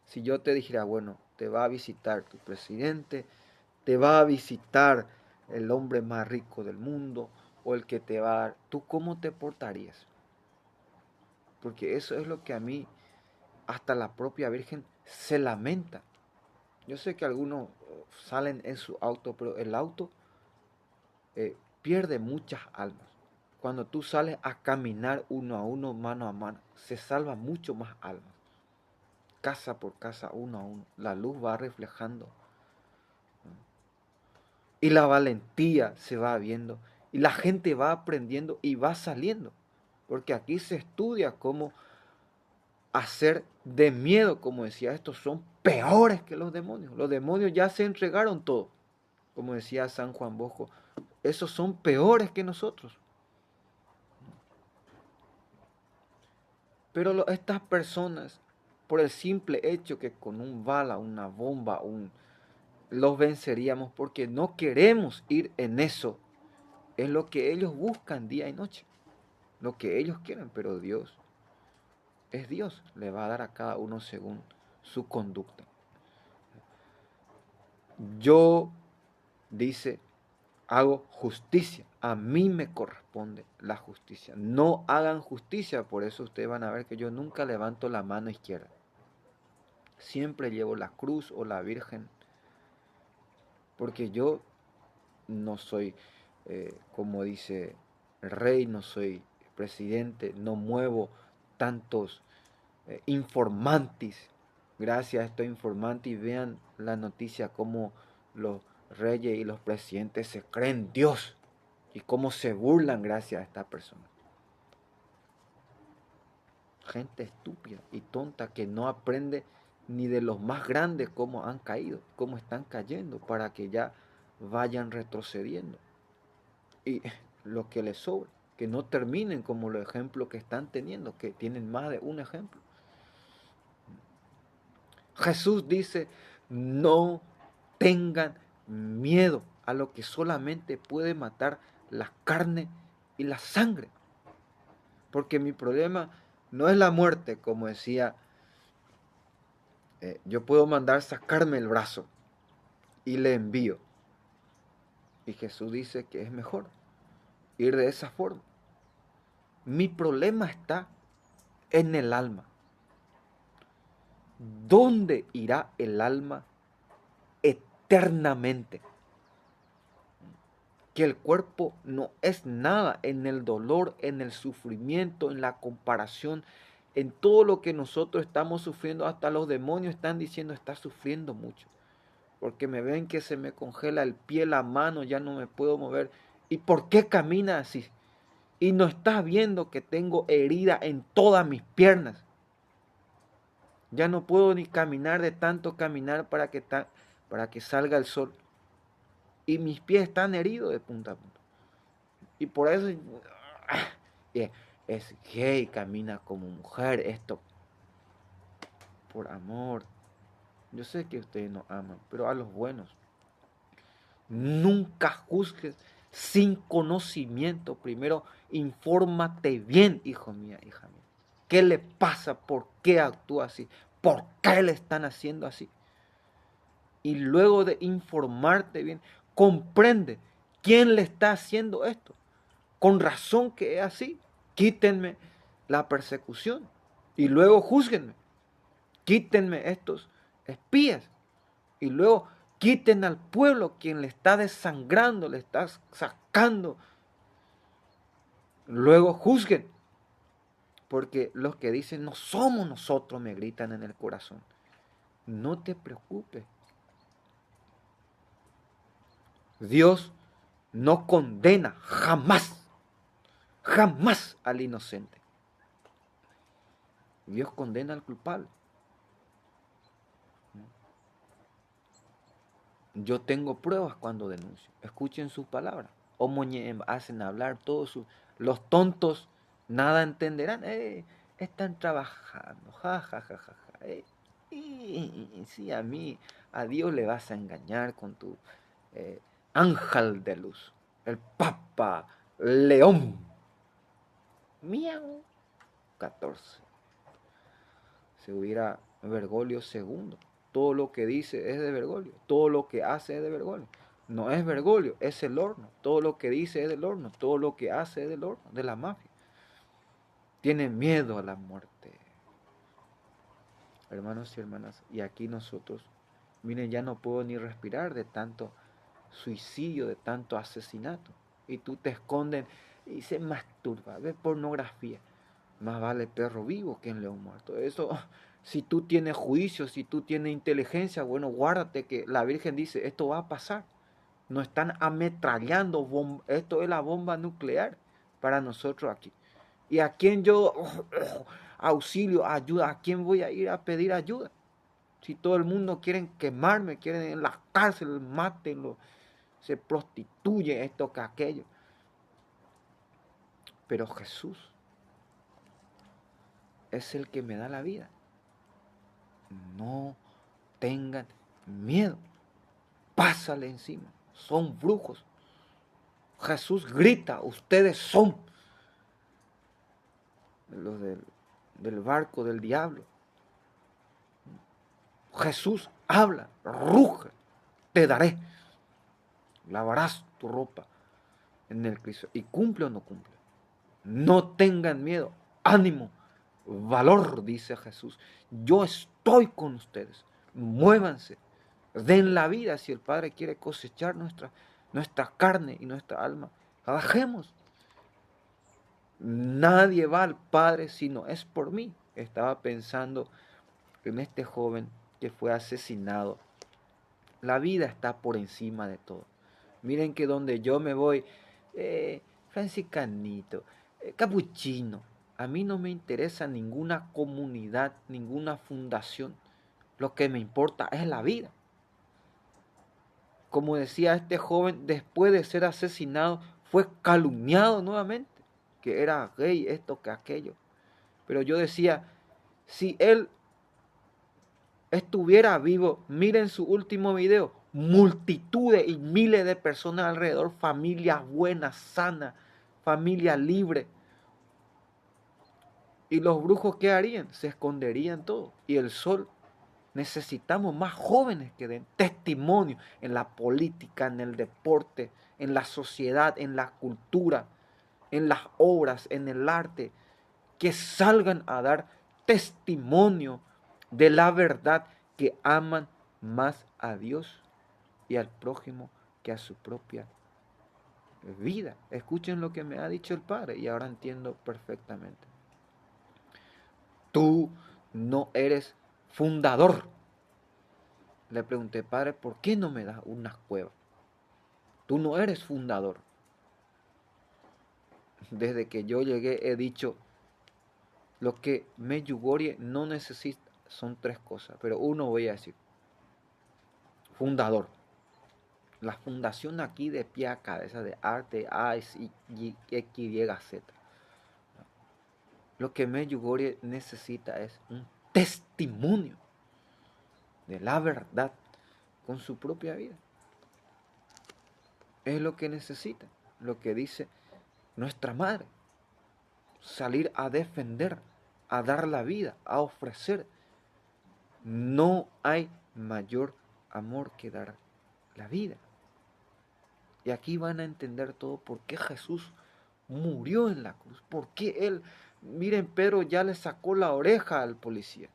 Speaker 1: Si yo te dijera, bueno, te va a visitar tu presidente, te va a visitar el hombre más rico del mundo, o el que te va a dar, ¿tú cómo te portarías? Porque eso es lo que a mí, hasta la propia Virgen, se lamenta. Yo sé que algunos salen en su auto, pero el auto pierde muchas almas. Cuando tú sales a caminar uno a uno, mano a mano, se salva mucho más almas. Casa por casa, uno a uno. La luz va reflejando. Y la valentía se va viendo. Y la gente va aprendiendo y va saliendo. Porque aquí se estudia cómo hacer de miedo, como decía, estos son peores que los demonios. Los demonios ya se entregaron todo. Como decía San Juan Bosco, esos son peores que nosotros. Pero estas personas, por el simple hecho que con un bala, una bomba, los venceríamos porque no queremos ir en eso. Es lo que ellos buscan día y noche. Lo que ellos quieren, pero Dios es Dios. Le va a dar a cada uno según su conducta. Yo, dice, hago justicia. A mí me corresponde la justicia. No hagan justicia. Por eso ustedes van a ver que yo nunca levanto la mano izquierda. Siempre llevo la cruz o la Virgen. Porque yo no soy, como dice el rey, no soy presidente, no muevo tantos informantes. Gracias a estos informantes vean la noticia como los reyes y los presidentes se creen Dios y cómo se burlan gracias a esta persona. Gente estúpida y tonta que no aprende ni de los más grandes cómo han caído, cómo están cayendo, para que ya vayan retrocediendo. Y lo que les sobra, que no terminen como los ejemplos que están teniendo, que tienen más de un ejemplo. Jesús dice, no tengan miedo a lo que solamente puede matar la carne y la sangre. Porque mi problema no es la muerte, como decía, yo puedo mandar sacarme el brazo y le envío. Y Jesús dice que es mejor ir de esa forma. Mi problema está en el alma. ¿Dónde irá el alma eternamente? Que el cuerpo no es nada en el dolor, en el sufrimiento, en la comparación, en todo lo que nosotros estamos sufriendo. Hasta los demonios están diciendo, está sufriendo mucho. Porque me ven que se me congela el pie, la mano, ya no me puedo mover. ¿Y por qué camina así? Y no estás viendo que tengo herida en todas mis piernas. Ya no puedo ni caminar de tanto caminar para que salga el sol. Y mis pies están heridos de punta a punta. Y por eso es gay, camina como mujer, esto. Por amor. Yo sé que ustedes no aman, pero a los buenos. Nunca juzgues sin conocimiento. Primero, infórmate bien, hijo mío, hija mía. ¿Qué le pasa? ¿Por qué actúa así? ¿Por qué le están haciendo así? Y luego de informarte bien, comprende quién le está haciendo esto. Con razón que es así. Quítenme la persecución y luego júzguenme. Quítenme estos espías y luego Quiten al pueblo quien le está desangrando, le está sacando. Luego juzguen. Porque los que dicen no somos nosotros me gritan en el corazón. No te preocupes. Dios no condena jamás, jamás al inocente. Dios condena al culpable. Yo tengo pruebas cuando denuncio. Escuchen sus palabras. O hacen hablar todos los tontos, nada entenderán. Están trabajando. Ja, ja, ja, ja, ja. Sí, a Dios le vas a engañar con tu ángel de luz. El Papa León. Miau. 14. Se hubiera Bergoglio II. Todo lo que dice es de Bergoglio. Todo lo que hace es de Bergoglio. No es Bergoglio, es el horno. Todo lo que dice es del horno. Todo lo que hace es del horno, de la mafia. Tienen miedo a la muerte. Hermanos y hermanas, y aquí nosotros, miren, ya no puedo ni respirar de tanto suicidio, de tanto asesinato. Y tú te escondes y se masturba, ves pornografía. Más vale perro vivo que en león muerto. Eso, si tú tienes juicio, si tú tienes inteligencia, bueno, guárdate que la Virgen dice, esto va a pasar. Nos están ametrallando, esto es la bomba nuclear para nosotros aquí. ¿Y a quién yo auxilio, ayuda? ¿A quién voy a ir a pedir ayuda? Si todo el mundo quiere quemarme, quieren en la cárcel, mátenlo, se prostituye esto que aquello. Pero Jesús es el que me da la vida. No tengan miedo. Pásale encima. Son brujos. Jesús grita, ustedes son los del barco del diablo. Jesús habla, ruge, te daré. Lavarás tu ropa en el Cristo. ¿Y cumple o no cumple? No tengan miedo, ánimo, valor, dice Jesús. Yo estoy con ustedes. Muévanse, den la vida si el Padre quiere cosechar nuestra carne y nuestra alma. Trabajemos. Nadie va al Padre si no es por mí. Estaba pensando en este joven que fue asesinado. La vida está por encima de todo. Miren que donde yo me voy, franciscanito, capuchino, a mí no me interesa ninguna comunidad, ninguna fundación. Lo que me importa es la vida. Como decía este joven, después de ser asesinado, fue calumniado nuevamente, que era gay, esto, que aquello. Pero yo decía, si él estuviera vivo, miren su último video, multitudes y miles de personas alrededor, familias buenas, sanas, familia libre. ¿Y los brujos qué harían? Se esconderían todos. Y el sol, necesitamos más jóvenes que den testimonio en la política, en el deporte, en la sociedad, en la cultura, en las obras, en el arte, que salgan a dar testimonio de la verdad, que aman más a Dios y al prójimo que a su propia vida. Escuchen lo que me ha dicho el Padre y ahora entiendo perfectamente. Tú no eres fundador. Le pregunté, Padre, ¿por qué no me das unas cuevas? Tú no eres fundador. Desde que yo llegué he dicho, lo que Medjugorje no necesita son tres cosas, pero uno voy a decir. Fundador. La fundación aquí de pie a cabeza de arte A, X, Y, Z. Lo que Medjugorje necesita es un testimonio de la verdad con su propia vida. Es lo que necesita, lo que dice nuestra madre. Salir a defender, a dar la vida, a ofrecer. No hay mayor amor que dar la vida. Y aquí van a entender todo por qué Jesús murió en la cruz. Por qué él, miren, Pedro ya le sacó la oreja al policía.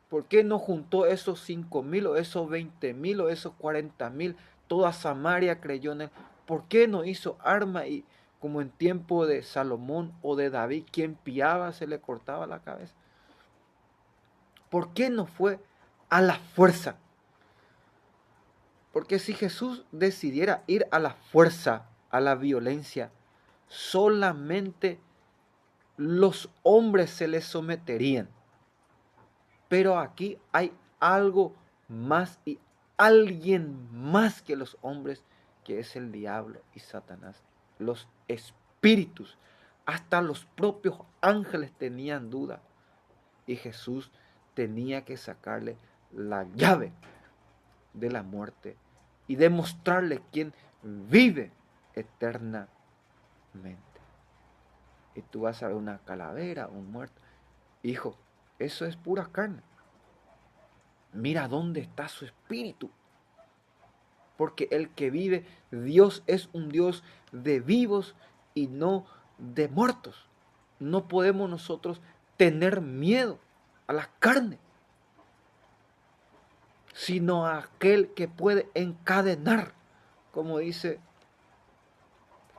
Speaker 1: ¿Por qué no juntó esos 5,000 o esos 20,000 o esos 40,000? Toda Samaria creyó en él. ¿Por qué no hizo arma y como en tiempo de Salomón o de David, quien piaba se le cortaba la cabeza? ¿Por qué no fue a la fuerza? Porque si Jesús decidiera ir a la fuerza, a la violencia, solamente los hombres se le someterían. Pero aquí hay algo más y alguien más que los hombres, que es el diablo y Satanás. Los espíritus, hasta los propios ángeles tenían duda. Y Jesús tenía que sacarle la llave de la muerte y demostrarle quién vive eternamente. Y tú vas a ver una calavera, un muerto. Hijo, eso es pura carne. Mira dónde está su espíritu. Porque el que vive, Dios es un Dios de vivos y no de muertos. No podemos nosotros tener miedo a la carne, sino a aquel que puede encadenar, como dice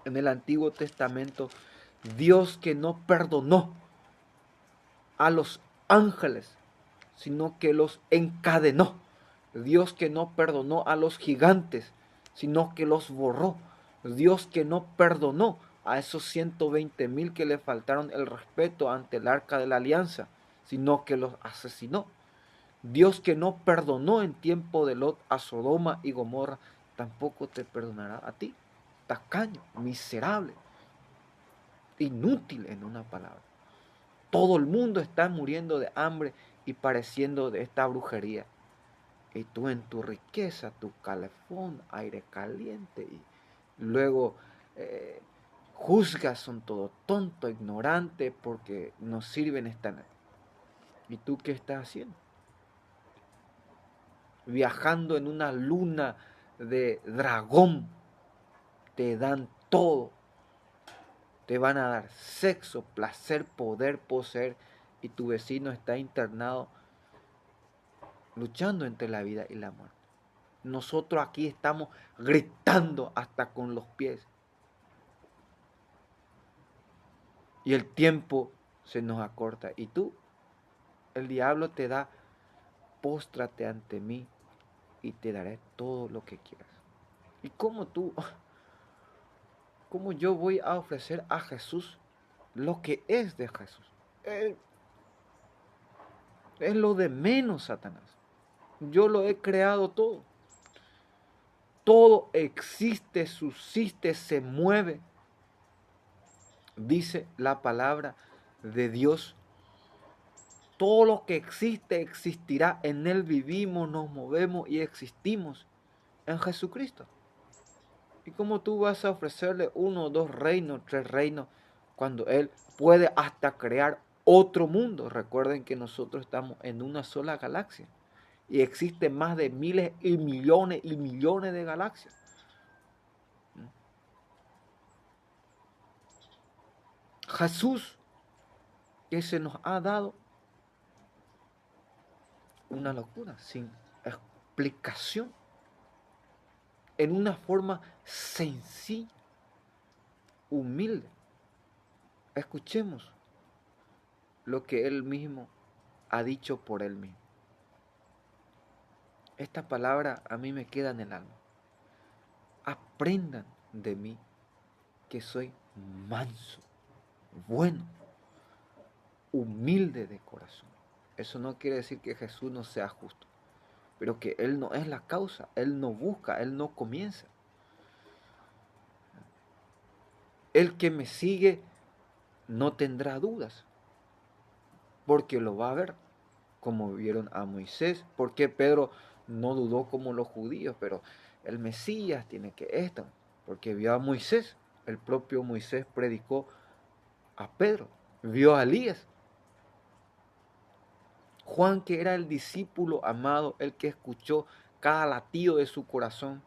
Speaker 1: en el Antiguo Testamento, Dios que no perdonó a los ángeles, sino que los encadenó. Dios que no perdonó a los gigantes, sino que los borró. Dios que no perdonó a esos 120,000 que le faltaron el respeto ante el arca de la alianza, sino que los asesinó. Dios que no perdonó en tiempo de Lot a Sodoma y Gomorra, tampoco te perdonará a ti. Tacaño, miserable, inútil en una palabra. Todo el mundo está muriendo de hambre y padeciendo de esta brujería. Y tú en tu riqueza, tu calefón, aire caliente, y luego juzgas, son todo tonto, ignorante, porque no sirven esta nada. ¿Y tú qué estás haciendo? Viajando en una luna de dragón, te dan todo. Te van a dar sexo, placer, poder, poseer, y tu vecino está internado luchando entre la vida y la muerte. Nosotros aquí estamos gritando hasta con los pies. Y el tiempo se nos acorta. Y tú, el diablo te da, póstrate ante mí y te daré todo lo que quieras. ¿Y cómo yo voy a ofrecer a Jesús lo que es de Jesús? Es lo de menos, Satanás. Yo lo he creado todo. Todo existe, subsiste, se mueve. Dice la palabra de Dios. Todo lo que existe existirá. En Él vivimos, nos movemos y existimos. En Jesucristo. ¿Y cómo tú vas a ofrecerle 1, 2 reinos, 3 reinos, cuando Él puede hasta crear otro mundo? Recuerden que nosotros estamos en una sola galaxia. Y existen más de miles y millones de galaxias. Jesús, que se nos ha dado una locura, sin explicación, en una forma sencilla, humilde. Escuchemos lo que Él mismo ha dicho por Él mismo. Esta palabra a mí me queda en el alma. Aprendan de mí que soy manso, bueno, humilde de corazón. Eso no quiere decir que Jesús no sea justo, pero que Él no es la causa, Él no busca, Él no comienza. El que me sigue no tendrá dudas, porque lo va a ver, como vieron a Moisés. Porque Pedro no dudó como los judíos, pero el Mesías tiene que esto, porque vio a Moisés. El propio Moisés predicó a Pedro, vio a Elías. Juan, que era el discípulo amado, el que escuchó cada latido de su corazón,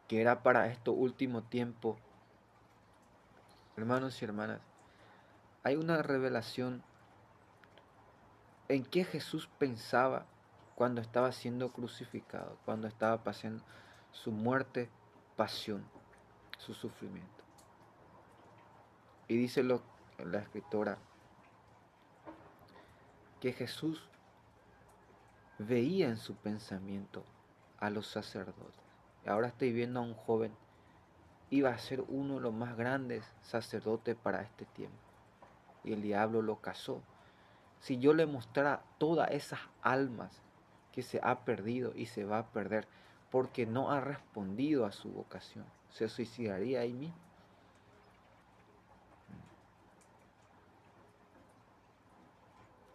Speaker 1: que era para estos últimos tiempos. Hermanos y hermanas, hay una revelación ¿En qué Jesús pensaba cuando estaba siendo crucificado, cuando estaba pasando su muerte, pasión, su sufrimiento? Y dice la escritora que Jesús veía en su pensamiento a los sacerdotes. Ahora estoy viendo a un joven, iba a ser uno de los más grandes sacerdotes para este tiempo. Y el diablo lo cazó. Si yo le mostrara todas esas almas que se ha perdido y se va a perder porque no ha respondido a su vocación, se suicidaría ahí mismo.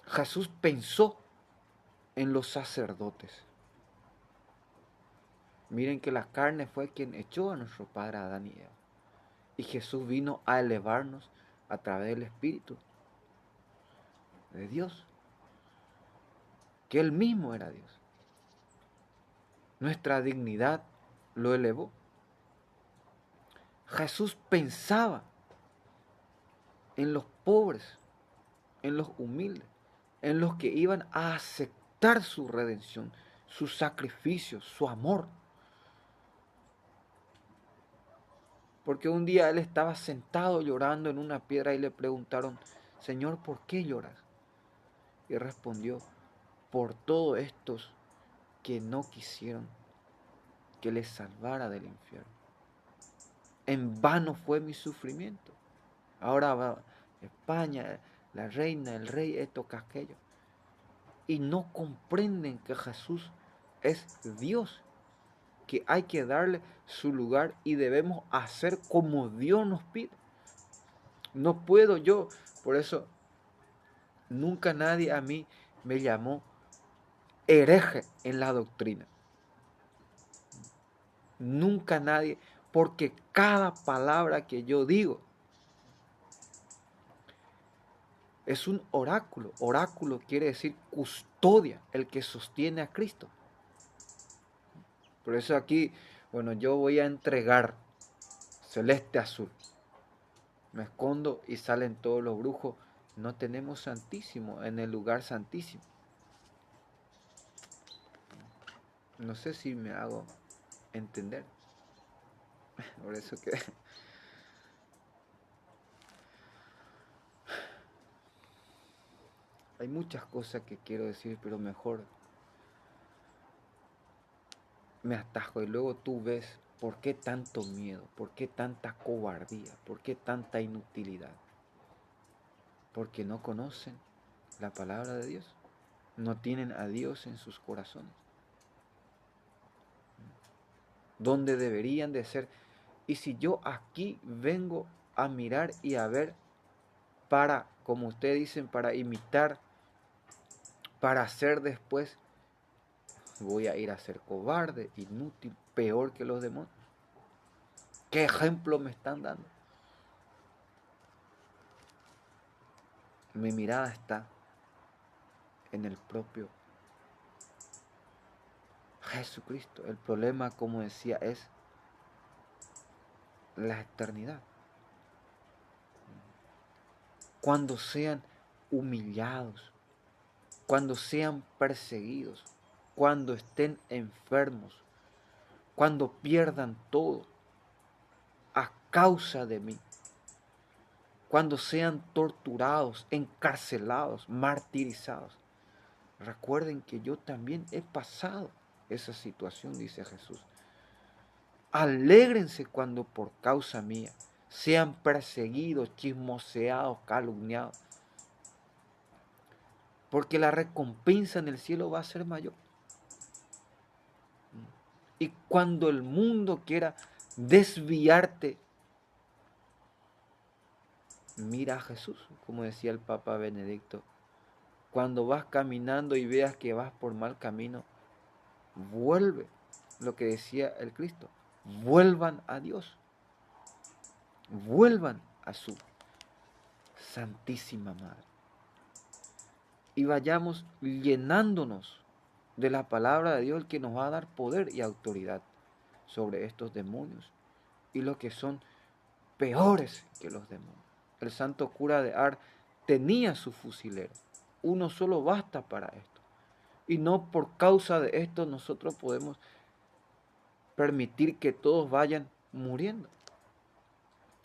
Speaker 1: Jesús pensó en los sacerdotes. Miren que la carne fue quien echó a nuestro padre Adán y Eva. Y Jesús vino a elevarnos a través del Espíritu de Dios, que Él mismo era Dios. Nuestra dignidad lo elevó. Jesús pensaba en los pobres, en los humildes, en los que iban a aceptar su redención, su sacrificio, su amor. Porque un día él estaba sentado llorando en una piedra y le preguntaron, Señor, ¿por qué lloras? Y respondió, por todos estos que no quisieron que les salvara del infierno. En vano fue mi sufrimiento. Ahora va España, la reina, el rey, esto que aquello. Y no comprenden que Jesús es Dios, que hay que darle su lugar y debemos hacer como Dios nos pide. No puedo yo, por eso nunca nadie a mí me llamó hereje en la doctrina. Nunca nadie, porque cada palabra que yo digo es un oráculo. Oráculo quiere decir custodia, el que sostiene a Cristo. Por eso aquí, bueno, yo voy a entregar celeste azul. Me escondo y salen todos los brujos. No tenemos santísimo en el lugar santísimo. No sé si me hago entender. Por eso que hay muchas cosas que quiero decir, pero mejor me atajo. Y luego tú ves por qué tanto miedo, por qué tanta cobardía, por qué tanta inutilidad. Porque no conocen la palabra de Dios. No tienen a Dios en sus corazones. Donde deberían de ser. Y si yo aquí vengo a mirar y a ver para, como ustedes dicen, para imitar, para hacer después, voy a ir a ser cobarde, inútil, peor que los demonios. ¿Qué ejemplo me están dando? Mi mirada está en el propio Jesucristo. El problema, como decía, es la eternidad. Cuando sean humillados, cuando sean perseguidos, cuando estén enfermos, cuando pierdan todo a causa de mí, cuando sean torturados, encarcelados, martirizados. Recuerden que yo también he pasado esa situación, dice Jesús. Alégrense cuando por causa mía sean perseguidos, chismoseados, calumniados. Porque la recompensa en el cielo va a ser mayor. Y cuando el mundo quiera desviarte, mira a Jesús, como decía el Papa Benedicto. Cuando vas caminando y veas que vas por mal camino, vuelve, lo que decía el Cristo, vuelvan a Dios, vuelvan a su Santísima Madre. Y vayamos llenándonos de la palabra de Dios, que nos va a dar poder y autoridad sobre estos demonios y los que son peores que los demonios. El santo cura de Ars tenía su fusilero, uno solo basta para esto. Y no por causa de esto nosotros podemos permitir que todos vayan muriendo.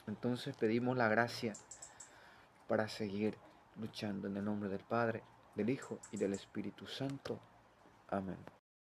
Speaker 1: Entonces pedimos la gracia para seguir luchando en el nombre del Padre, del Hijo y del Espíritu Santo. Amén.